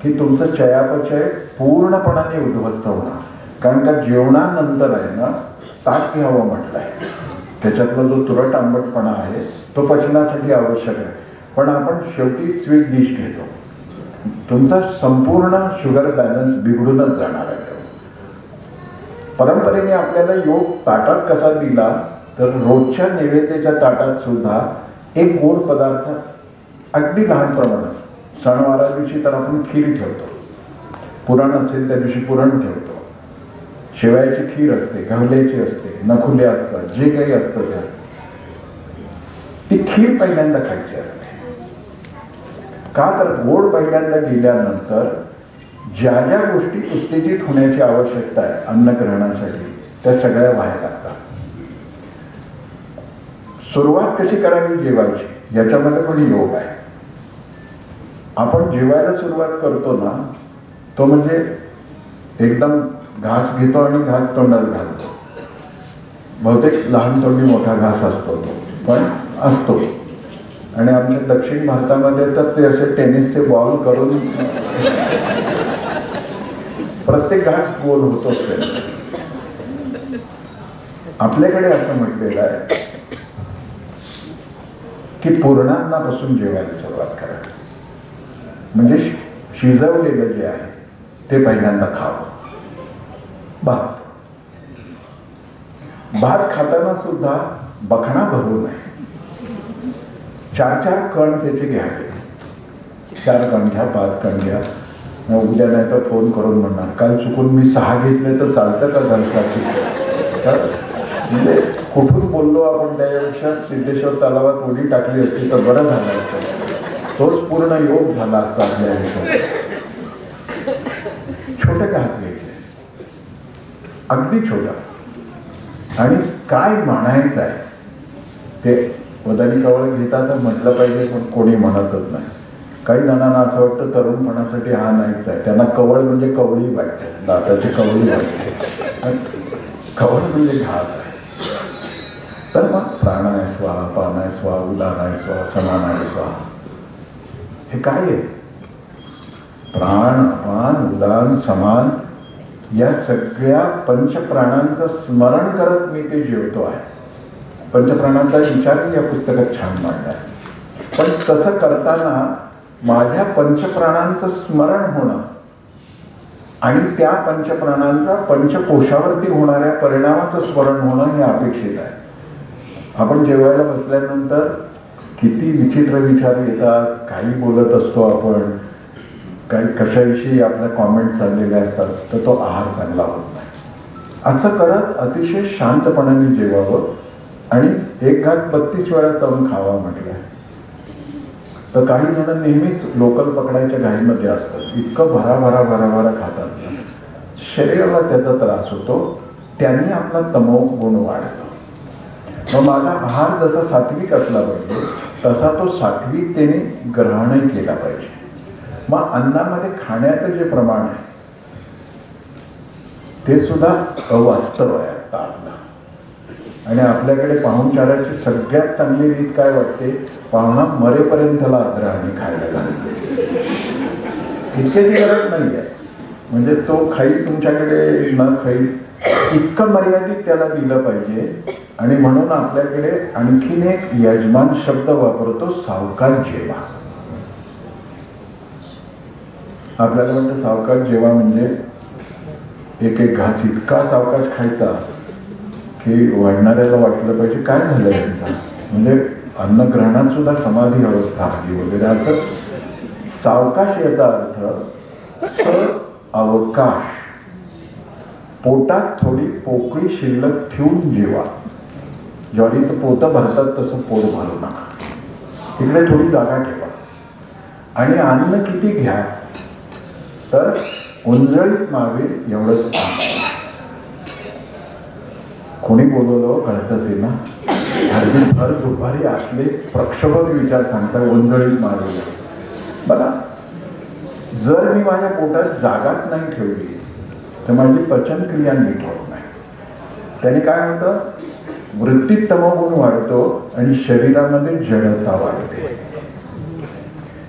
की तुमचं चयापचय पूर्णपणाने उद्ध्वस्त होणार. कारण का जेवणानंतर आहे ना ताक घ्यावं म्हटलं आहे. त्याच्यातला जो तुरट आंबटपणा आहे तो पचनासाठी आवश्यक आहे. पण आपण शेवटी स्वीट डिश घेतो, तुमचा संपूर्ण शुगर बॅलन्स बिघडूनच जाणार आहे. परंपरेने आपल्याला योग ताटात कसा दिला तर रोजच्या नैवेद्याच्या ताटात सुद्धा एक गोड पदार्थ अगदी लहान प्रमाणात. सणवारा दिवशी तर आपण खीर ठेवतो, पुराण असेल त्या दिवशी पुरण ठेवतो, शेवयाची खीर असते, गव्हाची असते, नखुल्या असतात, जे काही असतं त्या ती खीर पहिल्यांदा खायची असते. का तर गोड पहिल्यांदा गेल्यानंतर ज्या ज्या गोष्टी उत्तेजित होण्याची आवश्यकता आहे अन्नग्रहणासाठी त्या सगळ्या व्हायला लागतात. सुरुवात कशी करावी जेवायची याच्यामध्ये पण योग आहे. आपण जेवायला सुरुवात करतो ना तो म्हणजे एकदम घास घेतो आणि घास तोंडात घालतो. बहुतेक लहान तोंडी मोठा घास असतो तो, पण असतो. आणि आमच्या दक्षिण भारतामध्ये तर ते असे टेनिसचे बॉल करून प्रत्येक घास गोल होतोच. आपल्याकडे असं म्हटलेलं आहे की पूर्णान्नापासून जेवायला सुरुवात करा. म्हणजे शिजवलेलं जे आहे ते पहिल्यांदा खावं. भात खाताना सुद्धा बखणा भरू नये. 4-4 कण त्याचे घ्यावे. 4 कण घ्या, 5 कण घ्या. उद्या नाही तर फोन करून म्हणणार काल चुकून मी 6 घेतले तर चालतं का घरसाठी. म्हणजे कुठून बोललो आपण त्यापेक्षा सिद्धेश्वर तलावात उडी टाकली असती तर बरं झालं असतं. तोच पूर्ण योग झाला असता आपल्या आयुष्यात. छोटे घास घ्यायचे, अगदी छोटा. आणि काय म्हणायचं आहे ते वदानी कवळ घेतात म्हटलं पाहिजे, पण कोणी म्हणतच नाही. काही जणांना असं वाटतं तरुणपणासाठी हा नाहीच आहे. त्यांना कवळ म्हणजे कवळी वाटते, दाताची कवळी वाटते. कवळ म्हणजे घास आहे. तर मग प्राणाय स्वाहा, पानाय स्वाहा, उदानाय स्वाहा, समानाय स्वाहा, हे काय आहे? प्राण, अपान, उदान, समान या सगळ्या पंचप्राणांचं स्मरण करत मी ते जेवतो आहे. पंचप्राणांचा विचारही या पुस्तकात छान मांडला आहे. पण तसं करताना माझ्या पंचप्राणांचं स्मरण होणं आणि त्या पंचप्राणांचा पंचकोशावरती होणाऱ्या परिणामाचं स्मरण होणं हे अपेक्षित आहे. आपण जेवायला बसल्यानंतर किती विचित्र विचार येतात, काही बोलत असतो आपण, काही कशाविषयी आपल्या कॉमेंट चाललेल्या असतात, तर तो आहार चांगला होत नाही. असं करत अतिशय शांतपणाने जेवावं आणि 1 घास 32 वेळा तळून खावा म्हटलंय. तर काही जण नेहमीच लोकल पकडायच्या घाईमध्ये असतात, इतकं भराभरा खातात, शरीराला त्याचा त्रास होतो, त्यांनी आपला तमोगुण वाढतो. मग माझा आहार जसा सात्विक असला पाहिजे तसा तो सात्विकतेने ग्रहणही केला पाहिजे. मग अन्नामध्ये खाण्याचं जे प्रमाण आहे ते सुद्धा अवास्तव आहे आता आपला. आणि आपल्याकडे पाहुणचाराची सगळ्यात चांगली रीत काय वाटते, पाहुणा मरेपर्यंतला आदराने खायला घालते. इतक्याची गरज नाही आहे, म्हणजे तो खाईल तुमच्याकडे न खाईल इतकं मर्यादित त्याला दिलं पाहिजे. आणि म्हणून आपल्याकडे आणखीन एक यजमान शब्द वापरतो, सावकाश जेवा. आपल्याला म्हणतं सावकाश जेवा म्हणजे 1 घास इतका सावकाश खायचा की वाढणाऱ्याला वाटलं पाहिजे काय झालं यांचा, म्हणजे अन्नग्रहणात सुद्धा समाधी अवस्था आली वगैरे. असं सावकाश याचा अर्थ अवकाश, पोटात थोडी पोकळी शिल्लक ठेवून जेवा. ज्वारीचं पोतं भरतात तसं पोट भरू नका, तिकडे थोडी जागा ठेवा. आणि अन्न किती घ्या तर उंजळीत मावेल एवढंच. कोणी बोलवलं कळतच ना, हरदी भर दुपारी असले प्रक्षोभक विचार सांगता उंजळीत मावेल. बघा, जर मी माझ्या पोटात जागाच नाही ठेवली तर माझी पचनक्रिया नीट होत नाही. त्याने काय होतं, वृत्तीत तमोगुण वाढतो आणि शरीरामध्ये जडता वाढते.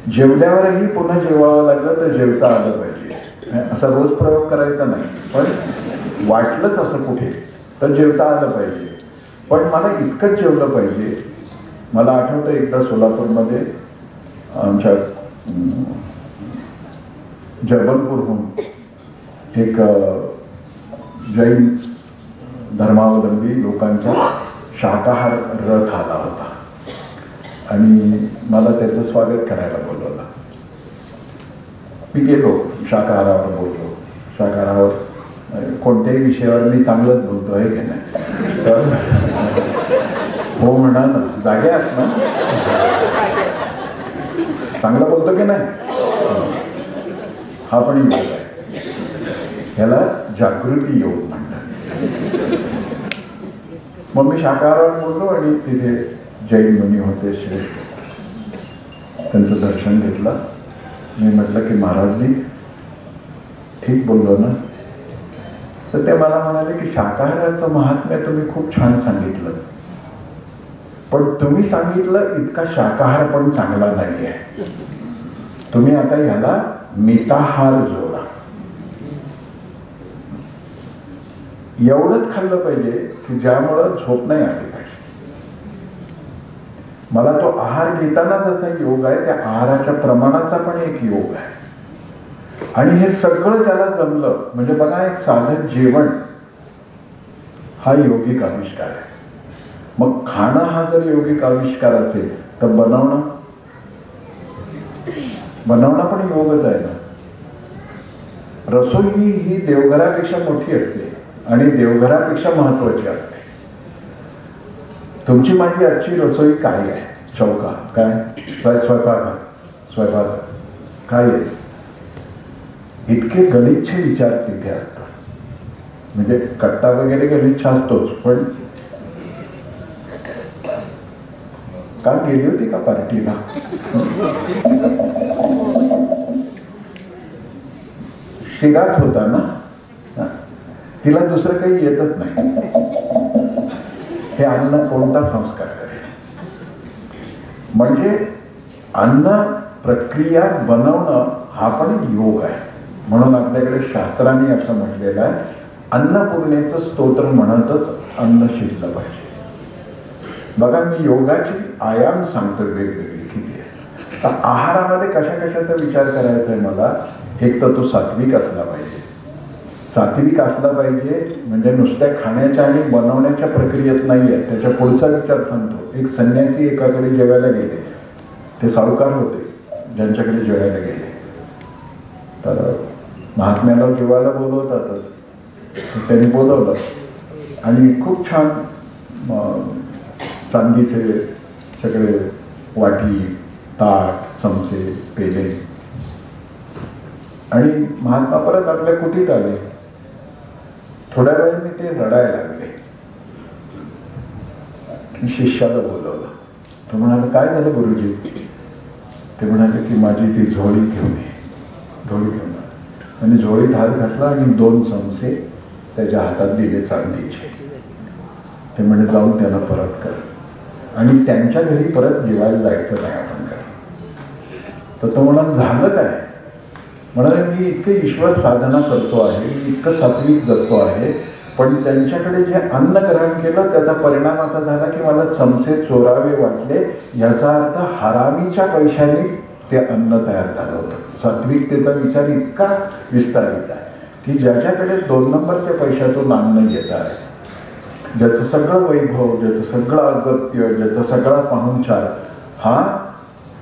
जेवल्यावरही पुन्हा जेवावं लागलं तर जेवता आलं पाहिजे. असा रोज प्रयोग करायचा नाही, पण वाटलंच असं कुठे तर जेवता आलं पाहिजे. पण मला इतकंच जेवलं पाहिजे. मला आठवतं एकदा सोलापूरमध्ये आमच्या जबलपूरहून एक जैन धर्मावलंबी लोकांचा शाकाहार रथ आला होता आणि मला त्याचं स्वागत करायला बोलवलं. मी गेलो, शाकाहारावर बोललो. शाकाहारावर कोणत्याही विषयावर मी चांगलंच बोलतो आहे की नाही, तर हो म्हणा ना, जागे आहात ना, चांगलं बोलतो की नाही. हा पण योग आहे, ह्याला जागृती योग म्हणतात. मग मी शाकाहारावर बोललो आणि तिथे जैन मुनी होते श्रेष्ठ, त्यांचं दर्शन घेतलं. मी म्हटलं की महाराजजी ठीक बोललो ना. तर ते मला म्हणाले की शाकाहाराचं महात्म्य तुम्ही खूप छान सांगितलं, पण तुम्ही सांगितलं इतका शाकाहार पण चांगला नाही आहे. तुम्ही आता ह्याला मिताहार जोडा. एवढंच खाल्लं पाहिजे की ज्यामुळं झोप नाही आली पाहिजे. मला तो आहार घेताना जसा योग आहे, त्या आहाराच्या प्रमाणाचा पण एक योग आहे. आणि हे सगळं ज्याला जमलं, म्हणजे बघा, एक साधं जेवण हा योगिक आविष्कार आहे. मग खाणं हा जर योगिक आविष्कार असेल तर बनवणं पण योगच आहे ना. रसोई ही देवघरापेक्षा मोठी असते आणि देवघरापेक्षा महत्वाची असते. तुमची माझी आजची रसोई काय आहे, चौका काय, स्वयंपाक काय आहे, इतके गलिच्छ विचार तिथे असतात. म्हणजे कट्टा वगैरे गलिच्छ असतोच, पण काल गेली होती का पार्टीला, शिराच होता ना, तिला दुसरं काही येतच नाही. हे अन्न कोणता संस्कार करेल. म्हणजे अन्न प्रक्रिया बनवणं हा पण योग आहे. म्हणून आपल्याकडे शास्त्रांनी असं म्हटलेलं आहे, अन्नपूर्णेचं स्तोत्र म्हणतच अन्न शिजलं पाहिजे. बघा, मी योगाची आयाम सांगतो वेगवेगळी किती आहे. तर आहारामध्ये कशा कशाचा विचार करायचा आहे मला. एक तर तो सात्विक असला पाहिजे, सात्विक असला पाहिजे, म्हणजे नुसत्या खाण्याच्या आणि बनवण्याच्या प्रक्रियेत नाही आहे, त्याच्या पुढचा विचार सांगतो. एक संन्यासी एकाकडे जेवायला गेले, ते सावकार होते ज्यांच्याकडे जेवायला गेले, तर महात्म्याला जेवायला बोलवतातच, त्यांनी बोलवलं आणि खूप छान चांदीचे सगळे वाटी, ताट, चमचे, पेले, आणि महात्मा परत आपल्या कुटीत आले. थोड्या वेळाने ते रडायला लागले. शिष्याला बोलवलं. तो म्हणाला, काय झालं गुरुजी? ते म्हणाले की माझी ती झोळी घेऊन ये. झोळी घेऊन आले आणि झोळीत हात घातला आणि 2 चमचे त्याच्या हातात दिले चांदीचे. ते म्हणजे जाऊन त्याला परत कर आणि त्यांच्या घरी परत जेवायला जायचं नाही आपण काय. तर तो म्हणाला, झालं काय? म्हणाले, मी इतकं ईश्वर साधना करतो आहे, मी इतकं सात्विक जगतो आहे, पण त्यांच्याकडे जे अन्न ग्रहण केलं त्याचा परिणाम असा झाला की मला चमचे चोरावे वाटले. याचा अर्थ हरामीच्या पैशाने ते अन्न तयार झालं होतं. सात्विकतेचा विचार इतका विस्तारित आहे की ज्याच्याकडे 2 नंबरच्या पैशातून अन्न येत आहे, ज्याचं सगळं वैभव, ज्याचं सगळं अगत्य, ज्याचा सगळा पाहुणचार हा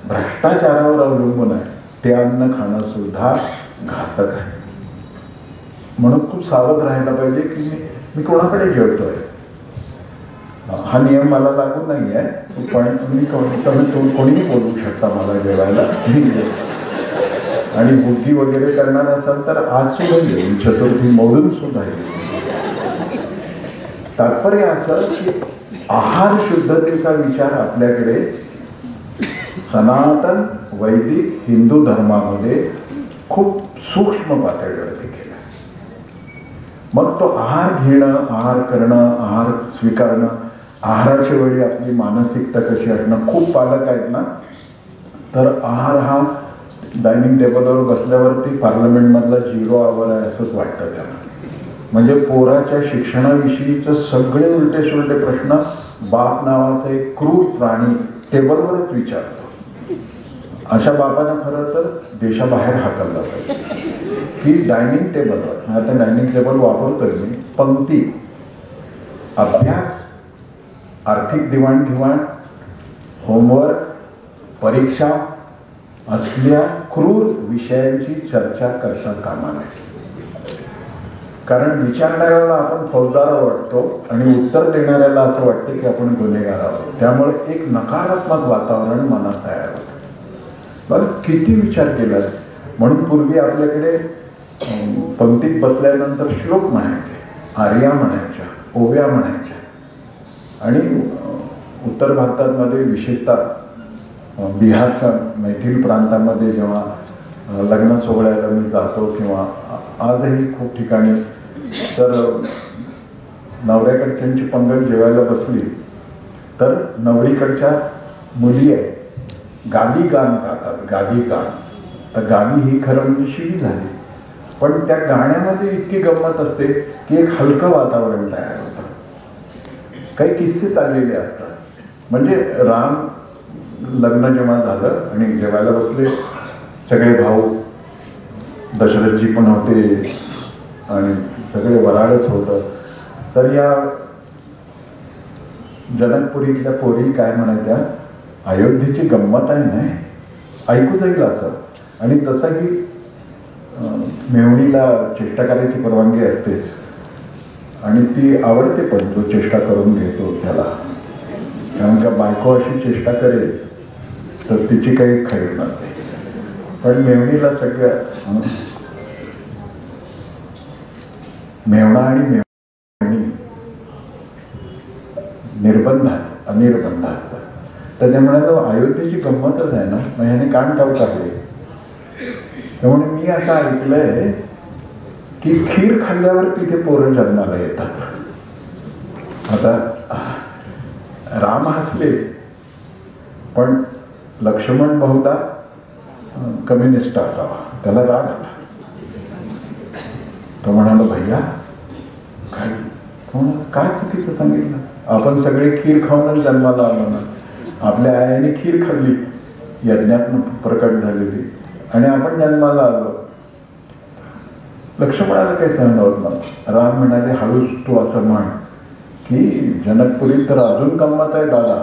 भ्रष्टाचारावर अवलंबून आहे, ते अन्न खाणं सुद्धा घातक आहे. म्हणून खूप सावध राहायला पाहिजे की मी कोणाकडे जेवतोय. हा नियम मला लागू नाही आहे, पण तुम्ही कोणीही बोलवू शकता मला जेवायला आणि बुद्धी वगैरे करणार असाल तर आज सुद्धा येईल, चतुर्थी मोडून सुद्धा येईल. तात्पर्य असं की आहार शुद्धतेचा विचार आपल्याकडे सनातन वैदिक हिंदू धर्मामध्ये खूप सूक्ष्म पातळीवरती केला. मग तो आहार घेणं, आहार करणं, आहार स्वीकारणं, आहाराच्या वेळी आपली मानसिकता कशी असणं. खूप पालक आहेत ना, तर आहार हा डायनिंग टेबलवर बसल्यावरती पार्लमेंटमधला 0 आवर आहे असंच वाटतं त्यांना. म्हणजे पोराच्या शिक्षणाविषयीचे सगळे उलटे सुलटे प्रश्न बाप नावाचा एक क्रूर प्राणी टेबलवरच विचारतो. अशा बापानं खरं तर देशाबाहेर हाकलला पाहिजे की डायनिंग टेबलवर, आता डायनिंग टेबल वापरतोय मी, पंक्ती, अभ्यास, आर्थिक देवाणघेवाण, होमवर्क, परीक्षा असल्या क्रूर विषयांची चर्चा करता कामा नये. कारण विचारणाऱ्याला आपण फौजदार वाटतो आणि उत्तर देणाऱ्याला असं वाटतं की आपण गुन्हेगार आहोत. त्यामुळे एक नकारात्मक वातावरण मनात तयार होतं. बरं, किती विचार केला. म्हणून पूर्वी आपल्याकडे पंक्तीत बसल्यानंतर श्लोक म्हणायचे, आर्या म्हणायच्या, ओव्या म्हणायच्या. आणि उत्तर भारतामध्ये विशेषतः बिहारच्या मैथिल प्रांतामध्ये जेव्हा लग्न सोहळ्याला मी जातो किंवा आजही खूप ठिकाणी, तर नवऱ्याकडच्यांची पंगत जेवायला बसली तर नवरीकडच्या मुली आहेत, गादी गाण गातात. गादी गाण, तर गादी ही खरं म्हणजे शिवी झाली, पण त्या गाण्यामध्ये इतकी गंमत असते की एक हलकं वातावरण तयार होतं. काही किस्से चाललेले असतात. म्हणजे राम लग्न जेव्हा झालं आणि जेवायला बसले, सगळे भाऊ, दशरथजी पण होते आणि सगळे वराळच होतं. तर या जनकपुरीतल्या पोरी काय म्हणायच्या, अयोध्येची गंमत आहे नाही, ऐकू जाईल असं. आणि जसंही मेहुणीला चेष्टा करायची परवानगी असतेच आणि ती आवडते, पण जो चेष्टा करून घेतो त्याला, कारण का बायको अशी चेष्टा करेल तर तिची काही खैर नसते. पण मेहुणीला सगळ्या मेवणा आणि मेवणी निर्बंधात अनिर्बंध असतात. तर ते म्हणालो अयोध्येची गंमतच आहे ना, मग ह्याने कान टाकू टाकले. त्यामुळे मी असं ऐकलंय की खीर खाल्ल्यावर तिथे पोरं जन्माला येतात. आता राम हसले, पण लक्ष्मण बहुधा कम्युनिस्ट असावा, त्याला राग आला. तो म्हणाला भैया काय, तो म्हणाला काय चुकीचं सांगितलं, आपण सगळे खीर खाऊनच जन्माला आलो ना. आपल्या आईने खीर खाल्ली, यज्ञातून प्रकट झालेली, आणि आपण जन्माला आलो. लक्ष्मणाला काही सहन होत नव्हतं. राम म्हणाले, हळूच तू असं म्हण की जनकपुरीत तर अजून गंमत आहे दादा,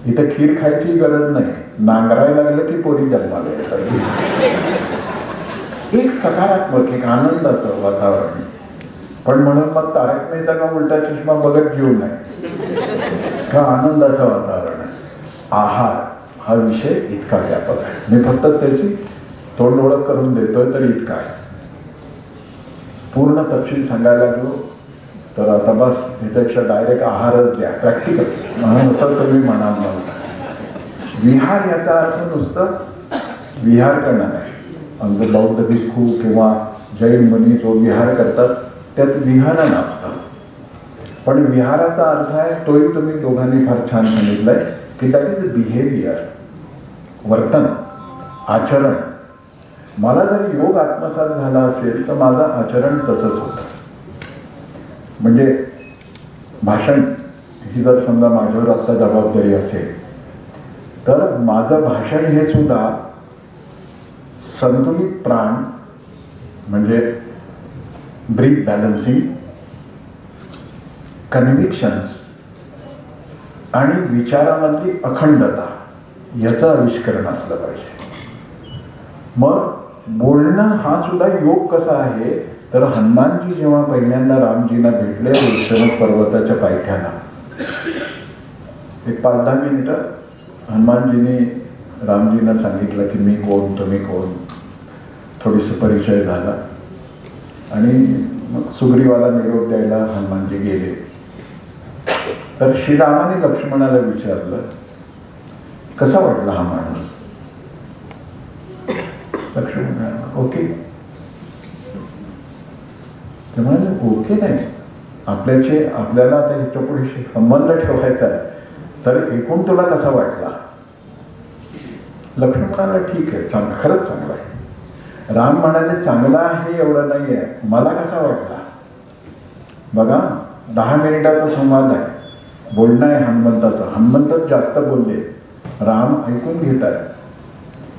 इथं खीर खायची गरज नाही, नांगरायला लागलं की पोरी जन्माला येतात. एक सकारात्मक, एक आनंदाचं वातावरण. पण म्हणून मग तारक मेहता का उलटा चष्मा बघत जीव नाही का आनंदाचं वातावरण आहे. आहार हा विषय इतका व्यापक आहे. मी फक्त त्याची तोंड ओळख करून देतोय तर इतका आहे. पूर्ण तपशील सांगायला गेलो तर आता बस त्याच्यापेक्षा डायरेक्ट आहारच द्या, प्रॅक्टिकल म्हणून असं तुम्ही म्हणाल नव्हता. विहार याचा अर्थ नुसतं विहार करणं नाही. आमचे बौद्ध भिक्खू किंवा जैन मुनी जो विहार करतात त्यात विहार नसतं. पण विहाराचा अर्थ आहे तोही तुम्ही दोघांनी फार छान सांगितलंय की दॅट इज बिहेवियर, वर्तन, आचरण. मला जर योग आत्मसात झाला असेल तर माझं आचरण तसंच होतं. म्हणजे भाषण ही जर समजा माझ्यावर आता जबाबदारी असेल तर माझं भाषण हे सुद्धा संतुलित प्राण म्हणजे ब्रीथ बॅलन्सिंग, कन्व्हिक्शन्स आणि विचारामधली अखंडता याचं आविष्करण असलं पाहिजे. मग बोलणं हा सुद्धा योग कसा आहे तर हनुमानजी जेव्हा पहिल्यांदा रामजींना भेटले वैष्णव पर्वताच्या पायथ्याला, एक 5-10 मिनिटं हनुमानजींनी रामजींना सांगितलं की मी कोण, तुम्ही कोण, थोडीसा परिचय झाला आणि मग सुग्रीवाला निरोप द्यायला हनुमानजी गेले. तर श्रीरामाने लक्ष्मणाला विचारलं कसा वाटला हा माणूस. लक्ष्मण ओके. ते म्हणाले ओके नाही, आपल्याला आता ह्याच्या पुढे संबंध ठेवायचा आहे तर एकूण तुला कसा वाटला. लक्ष्मण म्हणाला ठीक आहे, खरंच चांगला आहे. राम म्हणाले चांगला आहे एवढं नाही आहे, मला कसा वाटला. बघा 10 मिनिटाचा संवाद आहे, बोलणं आहे हनुमंताचं. हनुमंतच जास्त बोलले, राम ऐकून घेत आहे.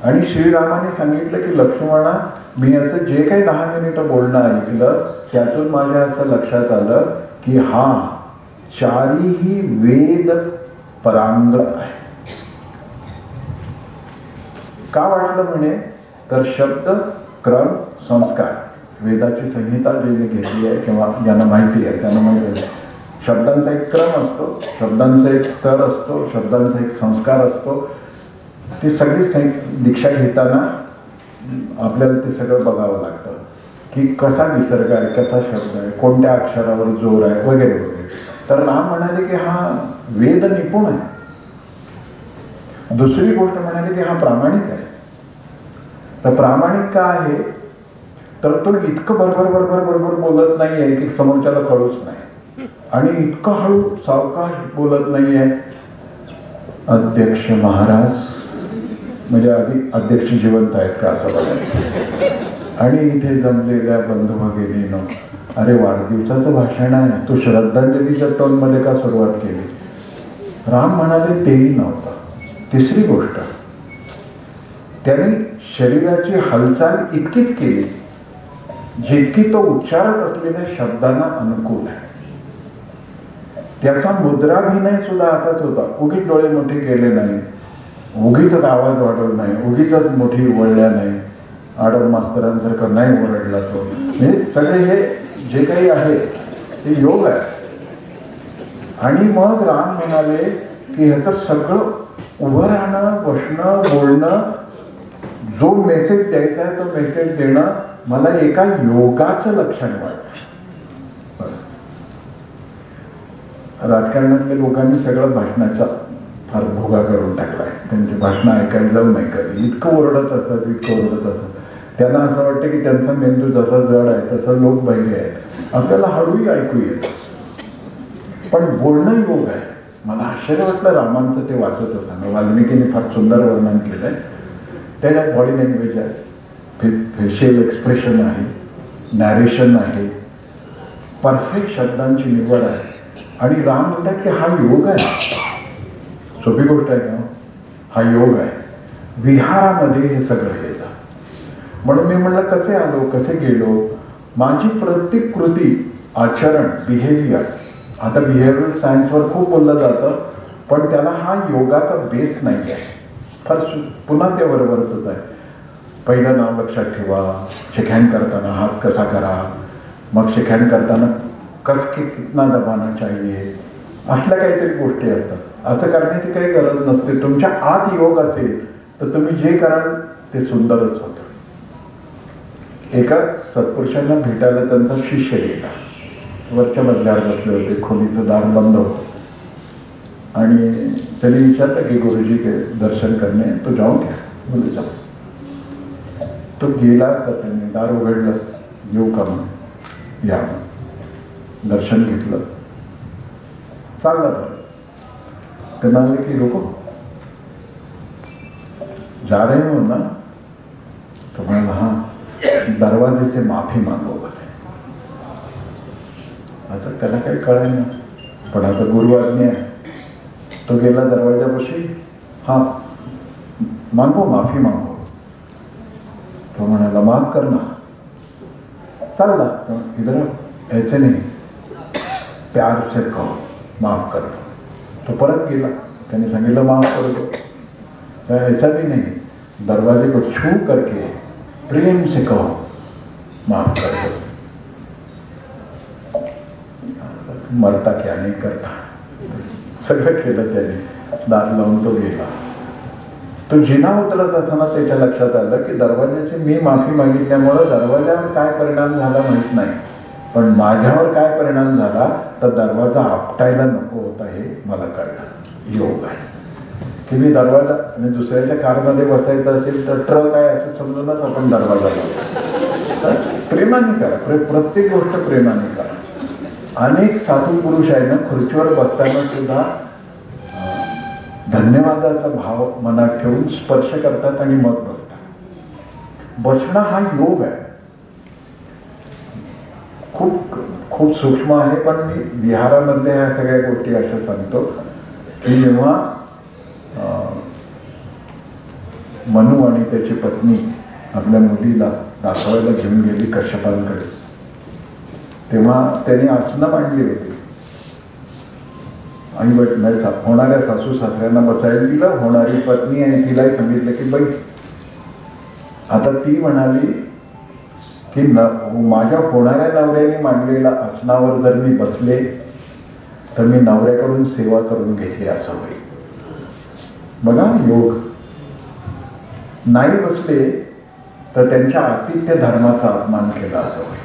आणि श्रीरामाने सांगितलं की लक्ष्मणा मी याचं जे काही 10 मिनिटं बोलणं ऐकलं त्यातून माझ्या असं लक्षात आलं की हा 4ही वेद परांग आहे. का वाटलं म्हणे तर शब्द, क्रम, संस्कार, वेदाची संहिता जी मी घेतली आहे किंवा ज्यांना माहिती आहे त्यांना माहिती आहे शब्दांचा एक क्रम असतो, शब्दांचा एक स्तर असतो, शब्दांचा एक संस्कार असतो. ती सगळी दीक्षा घेताना आपल्याला ते सगळं बघावं लागतं की कसा निसर्ग आहे, कसा शब्द आहे, कोणत्या अक्षरावर जोर आहे वगैरे वगैरे. तर राम म्हणाले की हा वेद निपुण आहे. दुसरी गोष्ट म्हणाली की हा प्रामाणिक आहे. तर प्रामाणिक का आहे तर तो इतकं बरोबर बोलत नाही आहे की समोरच्याला कळूच नाही आणि इतकं हळू सावकाश बोलत नाही आहे. अध्यक्ष महाराज म्हणजे आधी अध्यक्ष जिवंत आहेत का असं बघायचं. आणि इथे जमलेल्या बंधू भगिनींनो, अरे वाढदिवसाचं भाषण आहे, तू श्रद्धांजलीच्या टोनमध्ये का सुरुवात केली. राम म्हणाले तेही नव्हतं. तिसरी गोष्ट त्याने शरीराची हालचाल इतकीच केली जितकी तो उच्चारत असलेल्या शब्दांना अनुकूल आहे. त्याचा मुद्राभिनय सुद्धा असाच होता. उगीच डोळे मोठे केले नाही, उगीच आवाज वाढवला नाही, उगीच मोठी वळल्या नाही, आडव मास्तरांसारखं नाही ओरडला तो. म्हणजे सगळे हे जे काही आहे ते योग आहे. आणि मग राम म्हणाले की ह्याचं सगळं उभं राहणं, बसणं, बोलणं, जो मेसेज द्यायचा आहे तो मेसेज देणं मला एका योगाचं लक्षण वाटतं. राजकारणातल्या लोकांनी सगळं भाषणाचा फार भोगा करून टाकलाय. त्यांची भाषणं ऐकायला जाऊ नाही कधी. इतकं ओरडत असतात. त्यांना असं वाटतं की त्यांचा मेंदू जसा जड आहे तसं लोक बहिले आहेत. आपल्याला हळूही ऐकू येतं. पण बोलणं योग आहे. मला आश्चर्य वाटलं रामांचं ते वाचत होताना. वाल्मिकीने फार सुंदर वर्णन केलंय. त्याच्यात बॉडी लँग्वेज आहे, फेशियल एक्सप्रेशन आहे, नॅरेशन आहे, परफेक्ट शब्दांची निवड आहे. आणि राम म्हणतात की हा योग आहे. सोपी गोष्ट आहे का. हा योग आहे. विहारामध्ये हे सगळं येतं. म्हणून मी म्हणलं कसे आलो, कसे गेलो. माझी प्रत्येक कृती, आचरण, बिहेवियर, आता बिहेवियर सायन्सवर खूप बोललं जातं, पण त्याला हा योगाचा बेस नाही आहे. फार पुन्हा ते बरोबरच आहे. पहिलं नाव लक्षात ठेवा, शेकहँड करताना हात कसा करा, मग शेकहँड करताना कस के कितना दबाना चाहिए, असल्या काहीतरी गोष्टी असतात. असं करण्याची काही गरज नसते. तुमच्या आत योग असेल तर तुम्ही जे कराल ते सुंदरच होतं. एका सत्पुरुषांना भेटायला त्यांचा शिष्य गेला. वरच्या मजल्यावर बसले होते, खोलीचं दार बंद होतं आणि त्यांनी विचारलं की गुरुजी के दर्शन करणे, तो जाऊ क्या, बोले जाऊ. तो गेला तर त्यांनी दार उघडलं, येऊ का म्हणून, या दर्शन घेतलं, चालला. तर ते म्हणाले की रुको, जा रहे हो ना. तो म्हणाला हाँ, दरवाजे से माफी मागो बोले. आता त्याला काही कळलं नाही, पण आता गुरु आज्ञा आहे. तो गेला दरवाजापाशी, हाँ मागो, माफी मागो. तो म्हणाला माफ करना. चालला. इधर ऐसे नहीं, प्यार से कहो माफ कर दो. तो परत गेला, त्याने सांगितलं माफ कर दो. ऐसा भी नहीं, दरवाजे को छू करके प्रेम से कहो माफ कर दो. मरता क्या नहीं करता, सगळं केलं त्याने. दार लावून तो गेला. तो जिना उतरत असताना त्याच्या लक्षात आलं की दरवाजाची मी माफी मागितल्यामुळं दरवाजावर काय परिणाम झाला माहीत नाही, पण माझ्यावर काय परिणाम झाला तर दरवाजा आपटायला नको होता हे मला कळलं. योग आहे की मी दरवाजा, आणि दुसऱ्याच्या कारमध्ये बसायचं असेल तर ट्रक आहे असं समजूनच आपण दरवाजा लावतो. प्रेमाने करा, प्रत्येक गोष्ट प्रेमाने करा. अनेक साधू पुरुष आहे ना, खुर्चीवर बसताना सुद्धा धन्यवादाचा भाव मनात ठेवून स्पर्श करतात आणि मग बसतात. बसणं हा योग आहे. खूप खूप सूक्ष्म आहे, पण मी विहारामधल्या ह्या सगळ्या गोष्टी अशा सांगतो की जेव्हा मनू आणि त्याची पत्नी आपल्या मुलीला दाखवायला घेऊन गेली कश्यपांकडे, तेव्हा त्यांनी आसनं मांडली होती. आई म्हणजे होणाऱ्या सासू सासऱ्यांना बसायला दिलं. होणारी पत्नी आणि तिलाही सांगितलं की बैस. आता ती म्हणाली की माझ्या होणाऱ्या नवऱ्याने मांडलेल्या आसनावर जर मी बसले तर मी नवऱ्याकडून सेवा करून घेतली असं होईल. बघा योग. नाही बसले तर त्यांच्या आतिथ्य धर्माचा अपमान केला असं होईल.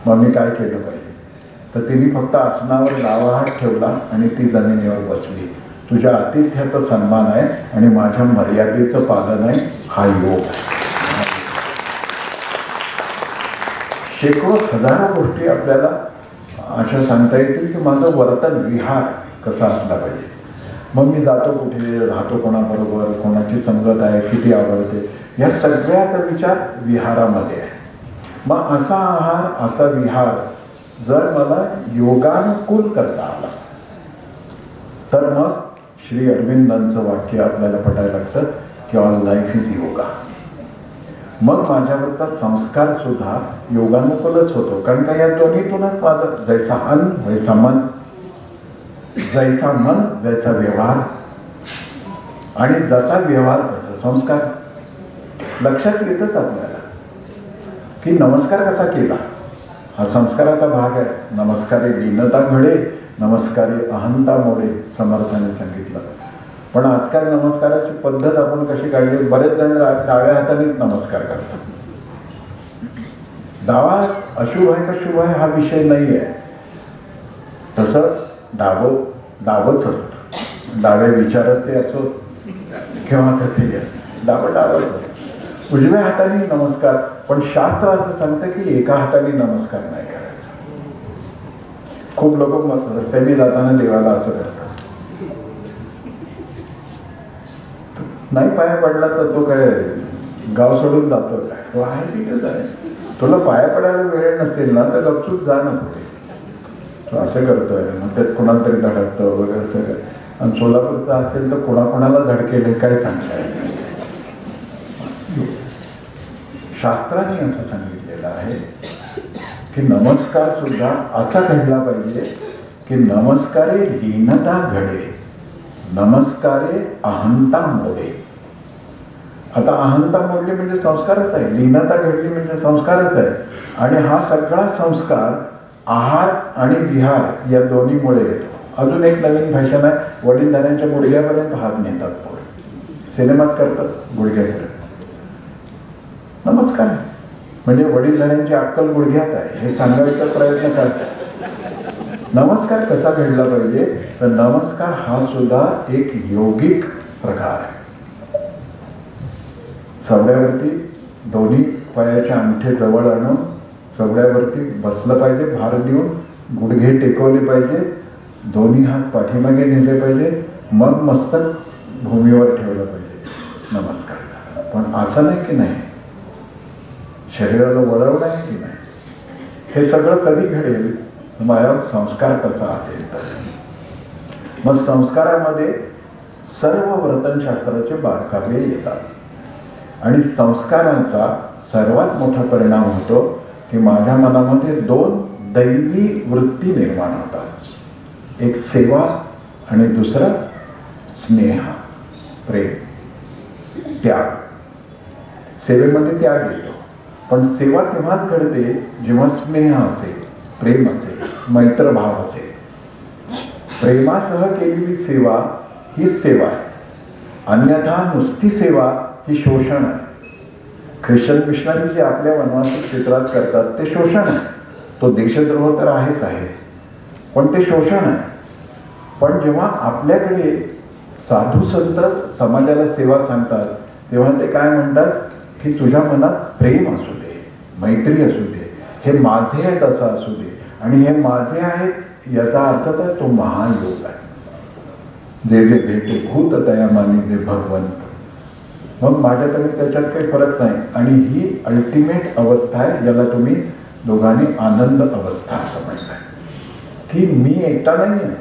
मग मी काय केलं पाहिजे तर तिने फक्त आसनावर डावा हात ठेवला आणि ती जमिनीवर बसली. तुझ्या आतिथ्याचा सन्मान आहे आणि माझ्या मर्यादेचं पालन आहे, हा योग आहे. शेकडो हजारो गोष्टी आपल्याला अशा सांगता येतील की माझं वर्तन विहार कसा असला पाहिजे. मग मी जातो कुठे, राहतो कोणाबरोबर, कोणाची संगत आहे, किती आवडते, या सगळ्याचा विचार विहारामध्ये आहे. मग असा आहार, असा विहार जर मला योगानुकूल करता आला तर मग श्री अरविंदांचं वाक्य आपल्याला पटायला लागतं की ऑल लाईफ इज योगा. मग माझ्यावरचा संस्कार सुद्धा योगानुकूलच होतो. कारण का या दोन्हीतूनच माझं जैसा अन्न वैसा मन, जैसा मन जैसा व्यवहार, आणि जसा व्यवहार तसा संस्कार. लक्षात येतच आपल्याला की नमस्कार कसा केला हा संस्काराचा भाग आहे. नमस्कारे लीनता घडे, नमस्कारे अहंता मोडे, समर्थाने सांगितलं. पण आजकाल नमस्काराची पद्धत आपण कशी काढली, बरेच जण डाव्या हातानेच नमस्कार करतात. डावा अशुभ आहे का शुभ आहे हा विषय नाही आहे. तसं डावच असतं. डाव्या विचाराचे असो किंवा कसे डावच असतं. उजव्या हाताने नमस्कार, पण शास्त्र असं सांगतं की एका हाताने नमस्कार नाही करायचा. खूप लोक रस्त्याने जाताना देवाला असं करतात, नाही पाया पडला तर तो काय गाव सोडून जातो काय, तो आहे तिकडेच आहे. तुला पाया पडायला वेळ नसेल ना तर गपचूप जा ना पुढे. तो असं करतोय मग त्यात कोणाला तरी धडकतं वगैरे सगळं. आणि सोलापूरचं असेल तर कोणाकोणाला धडकेल काय सांगताय. शास्त्राने असं सांगितलेलं आहे की नमस्कार सुद्धा असा घडला पाहिजे की नमस्कारे लीनता घडे, नमस्कारे अहंता मोडे. आता अहंता मोडली म्हणजे संस्कारच आहे, लीनता घडली म्हणजे संस्कारच आहे. आणि हा सगळा संस्कार आहार आणि विहार या दोन्हीमुळे येतो. अजून एक नवीन फॅशन आहे, वडीलधाऱ्यांच्या गुडघ्यापर्यंत हात नेतात, पोर सिनेमात करतात गुडघ्यापर्यंत. नमस्कार म्हणजे वडीलधाऱ्यांची अक्कल गुडघ्यात आहे हे सांगायचा प्रयत्न करतात. नमस्कार कसा घडला पाहिजे तर नमस्कार हा सुद्धा एक योगिक प्रकार आहे. चवड्यावरती दोन्ही पायाच्या अंगठे जवळ आणून चवड्यावरती बसलं पाहिजे, भार देऊन गुडघे टेकवले पाहिजे, दोन्ही हात पाठीमागे नेले पाहिजे, मग मस्तक भूमीवर ठेवलं पाहिजे. नमस्कार. पण असं नाही की नाही शरीराला वळवलं आहे की नाही, हे सगळं कधी घडेल माझ्यावर संस्कार कसा असेल तर. मग संस्कारामध्ये सर्व वर्तनशास्त्राचे बारकावे येतात आणि संस्कारांचा सर्वात मोठा परिणाम होतो की माझ्या मनामध्ये दोन दैवी वृत्ती निर्माण होतात, एक सेवा आणि दुसरं स्नेह, प्रेम, त्याग. सेवेमध्ये त्याग येतो, पण सेवा तेव्हाच घडते जेव्हा स्नेह असेल, प्रेम असेल, मैत्रभाव असेल. प्रेमासह केलेली सेवा ही सेवा आहे, अन्यथा नुसती सेवा ही शोषण आहे. ख्रिश्चन मिशनरी जे आपल्या वनवासी क्षेत्रात करतात ते शोषण आहे. तो देशद्रोह तर आहेच आहे, पण ते शोषण आहे. पण जेव्हा आपल्याकडे साधू संत समाजाला सेवा सांगतात तेव्हा ते काय म्हणतात की तुझ्या मनात प्रेम असू दे, मैत्री असू दे, हे माझे आहेत असं असू दे. आणि हे माझे आहेत याचा अर्थ तर तो महायोग आहे. जे जे भेटे भूत तया मानिले भगवंत. मग माझ्या तुम्ही त्याच्यात काही फरक नाही. आणि ही अल्टिमेट अवस्था आहे ज्याला तुम्ही दोघांनी आनंद अवस्था असं म्हणताय की मी एकटा नाही आहे.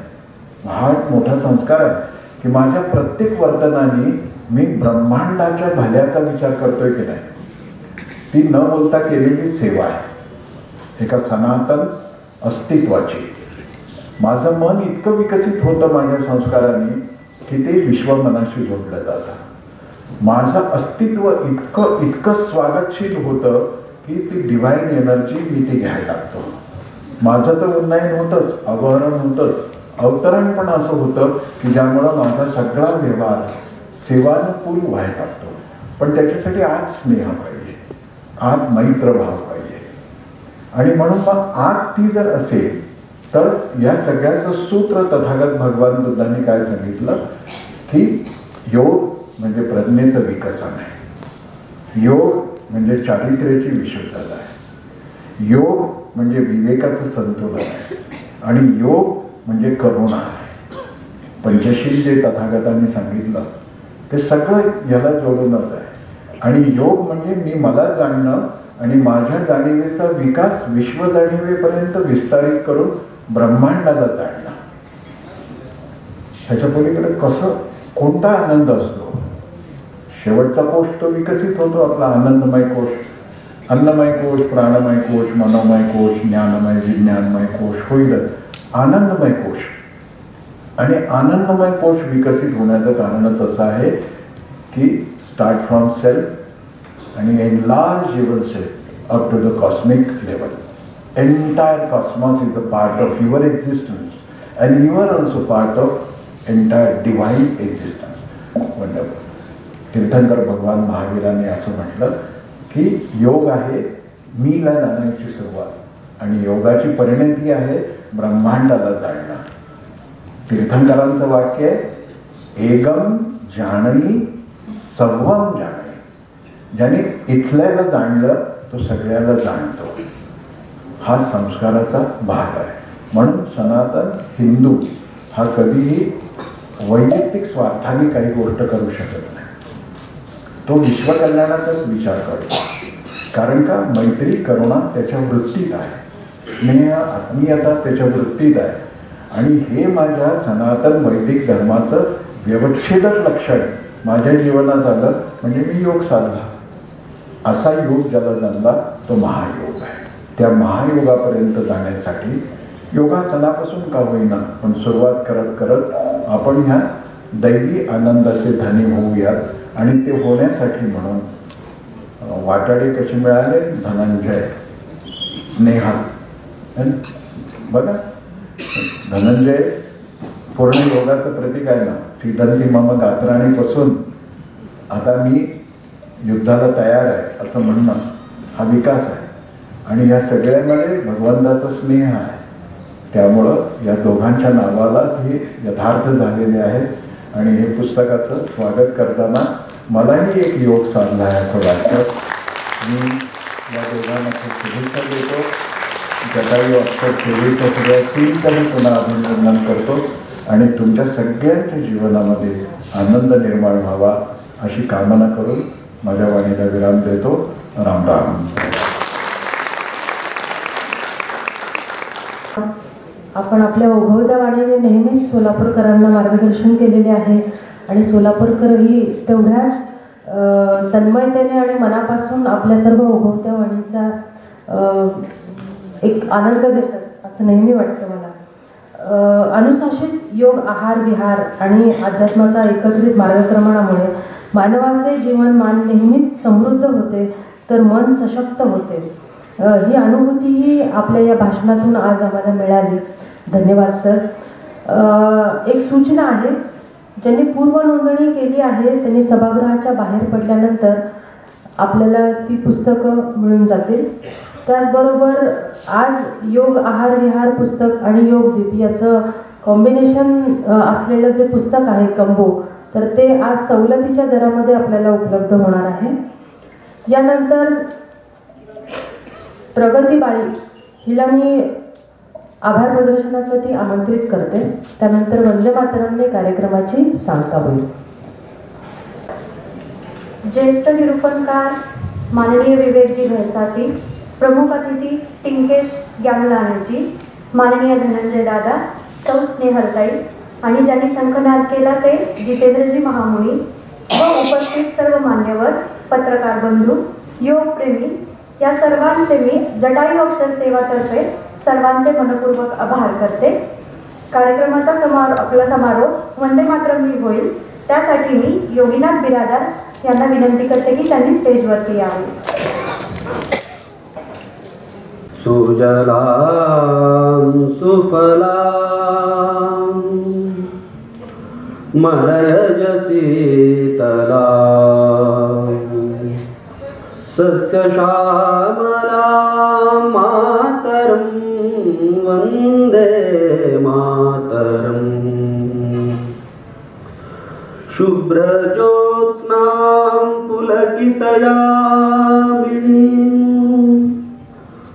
हा एक मोठा संस्कार आहे की माझ्या प्रत्येक वर्तनाने मी ब्रह्मांडाच्या भल्याचा विचार करतोय की नाही. ती न बोलता केलेली सेवा आहे एका सनातन अस्तित्वाची. माझं मन इतकं विकसित होतं माझ्या संस्कारांनी की ते विश्वमनाशी जोडलं जातं. माझं अस्तित्व इतकं इतकं स्वागतशील होतं की ती डिव्हाइन एनर्जी मी ती घ्यायला लागतो. माझं तर उन्नयन होतंच, अवहरण होतंच, अवतरण पण असं होतं की ज्यामुळं माझा सगळा व्यवहार सेवानुकूल व्हायला लागतो. पण त्याच्यासाठी आज स्नेह पाहिजे, आज मैत्रभाव पाहिजे. आणि म्हणून मग आज ती जर असेल तर या सगळ्याचं सूत्र तथागत भगवान बुद्धांनी काय सांगितलं की योग म्हणजे प्रज्ञेचं विकसन आहे, योग म्हणजे चारित्र्याची विशुद्धता आहे, योग म्हणजे विवेकाचं संतुलन आहे, आणि योग म्हणजे करुणा आहे. पंचशील जे तथागतांनी सांगितलं ते सगळं याला जोडूनच आहे. आणि योग म्हणजे मी मला जाणणं आणि माझ्या जाणीवेचा विकास विश्व जाणीवेपर्यंत विस्तारित करून ब्रह्मांडाला जाणणं. ह्याच्या पलीकडे कसं कोणता आनंद असतो. शेवटचा कोश तो विकसित होतो आपला आनंदमय कोश, अन्नमय कोश, प्राणमय कोश, मनोमय कोश, ज्ञानमय विज्ञानमय कोश होईलच आनंदमय कोश. आणि आनंदमय कोश विकसित होण्याचं कारण तसं आहे की स्टार्ट फ्रॉम सेल्फ आणि enlarge your self up to the cosmic level. Entire cosmos is a part of your existence and you are also part of entire divine existence. Wonderful. तीर्थंकर भगवान महावीरांनी असं म्हटलं की योग आहे मीला जाण्याची सुरुवात आणि योगाची परिणती आहे ब्रह्मांडाला जाणणं. तीर्थंकरांचं वाक्य आहे एकम जाणई सर्वम जाणे. ज्याने इथल्याला जाणलं तो सगळ्याला जाणतो. हा संस्काराचा भाग आहे. म्हणून सनातन हिंदू हा कधीही वैयक्तिक स्वार्थाने काही गोष्ट करू शकत नाही. तो विश्वकल्याणाचाच विचार करतो. कारण का मैत्री करुणा त्याच्या वृत्तीत आहे, स्नेह आत्मीयता त्याच्या वृत्तीत आहे. आणि हे माझ्या सनातन वैदिक धर्माचं व्यवच्छेदक लक्षण माझ्या जीवनात आलं म्हणजे मी योग साधला. असा योग ज्याला जमला तो महायोग आहे. त्या महायोगापर्यंत जाण्यासाठी योगासनापासून का होईना पण सुरुवात करत करत आपण ह्या दैवी आनंदाचे धनी होऊयात. आणि ते होण्यासाठी म्हणून वाटाडे कसे मिळाले? धनंजय, स्नेहा. बघा, धनंजय पूर्ण योगाचं प्रतीक आहे ना. सिद्धांती मम गात्राणीपासून आता मी युद्धाला तयार आहे असं म्हणणं हा विकास आहे. आणि या सगळ्यामध्ये भगवंताचा स्नेह आहे. त्यामुळं या दोघांच्या नावाला हे यथार्थ झालेले आहेत. आणि हे पुस्तकाचं स्वागत करताना मलाही एक योग साधला आहे असं वाटतं. मी या दोघांना खूप शुभेच्छा देतो. जटायू अक्षर सेवेच्या सगळ्या टीमकडे पुन्हा अभिनंदन करतो. आणि तुमच्या सगळ्यांच्या जीवनामध्ये आनंद निर्माण व्हावा अशी कामना करून माझ्या वाणीला विराम देतो. राम राम. आपण आपल्या ओघवत्या वाणीने नेहमीच सोलापूरकरांना मार्गदर्शन केलेले आहे. आणि सोलापूरकरही तेवढ्याच तन्मयतेने आणि मनापासून आपल्या सर्व ओघवत्या वाणीचा एक आनंद देतात असं नेहमी वाटतं मला. अनुशासित योग, आहार विहार आणि अध्यात्माचा एकत्रित मार्गक्रमणामुळे मानवाचे जीवनमान नेहमीच समृद्ध होते, तर मन सशक्त होते. ही अनुभूतीही आपल्या या भाषणातून आज आम्हाला मिळाली. धन्यवाद सर. एक सूचना आहे, ज्यांनी पूर्व नोंदणी केली आहे त्यांनी सभागृहाच्या बाहेर पडल्यानंतर आपल्याला ती पुस्तकं मिळून जातील. त्याचबरोबर आज योग आहार विहार पुस्तक आणि योगदीप याचं कॉम्बिनेशन असलेलं जे पुस्तक आहे कंबो, तर ते आज सवलतीच्या दरामध्ये आपल्याला उपलब्ध होणार आहे. यानंतर प्रगती बाळी हिला मी आभार प्रदर्शनासाठी आमंत्रित करते. त्यानंतर वंदे मातरमने कार्यक्रमाची सांगता होईल. ज्येष्ठ निरूपणकार माननीय विवेकजी घरसासी, प्रमुख अतिथी टिंकेश ग्यामलानजी, माननीय धनंजय दादा, सौ स्नेहलताई आणि ज्यांनी शंखनाद केला ते जितेंद्रजी महामुनी व उपस्थित सर्व मान्यवर, पत्रकार बंधू, योगप्रेमी या सर्वांचे मी जटायू अक्षर सेवातर्फे सर्वांचे मनपूर्वक आभार करते. कार्यक्रमाचा आपला समारोप वंदे मातरमनी होईल, त्यासाठी मी योगीनाथ बिरादार यांना विनंती करते की त्यांनी स्टेजवरती यावे. सुजलां सुफलां मलयज शीतलां सस्यश्यामलां मातरं वन्दे मातरम्. शुभ्रज्योत्स्नां पुलकितयामिनीं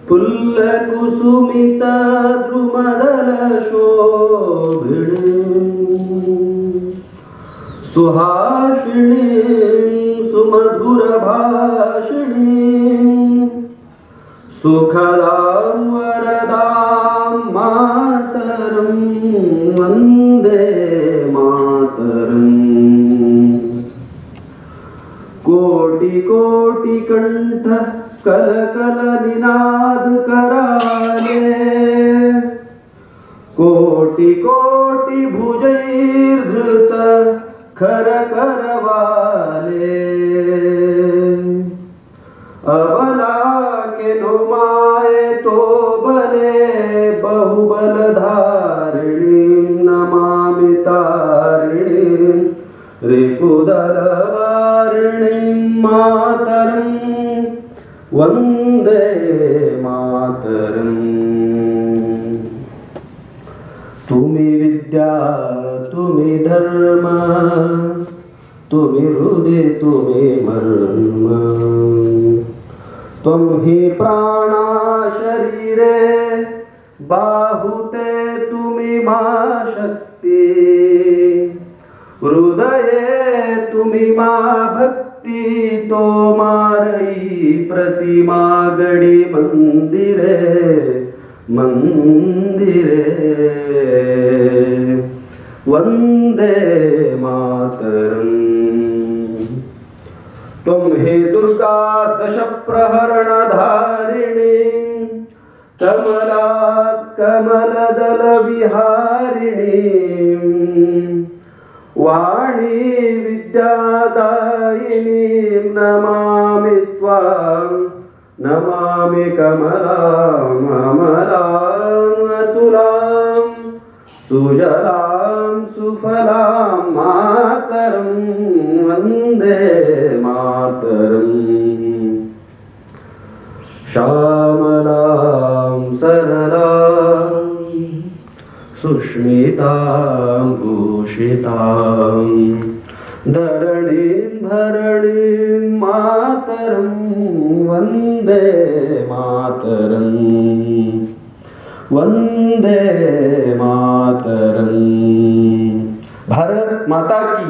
पुल्लकुसुमित द्रुमदल शोभिनीं सुहासिनीं सुमधुर भाषिणीं सुखदां वरदां मातरं वन्दे मातरम्. कोटि कोटि कंठ कल कल निनाद कराले, कोटि कोटि भुजैर्धृत खर करवाले. अबला के नुमाए तो बले बहुबल धारिणी नमामि तारिणी रिपुदल वारिणी मातरं वन्दे मातरम्. तुम्ही विद्या तुम्ही धर्म तुम्ही हृदय तुम्ही मर्म, त्वं हि प्राणा शरीरे बाहुते तुम्ही मा शक्ती, हृदये तुम्ही मा भक्ती तो मारई प्रतिमा गडी मंदिरे मंदिरे. वंदे मातरम्. त्वं हे दुर्गा दशप्रहरणधारिणी कमलात् कमलदलविहारिणी वाणी विद्यादायिनी नमामि त्वां नमामि कमलां अमलां अतुलां सुजलां सुफलां मातरं वन्दे मातरम् श्यामलां सरलां सुष्मितां भूषितां धरणीं धरणीं मातरं वन्दे मातरं वन्दे मातरं। भारत माता की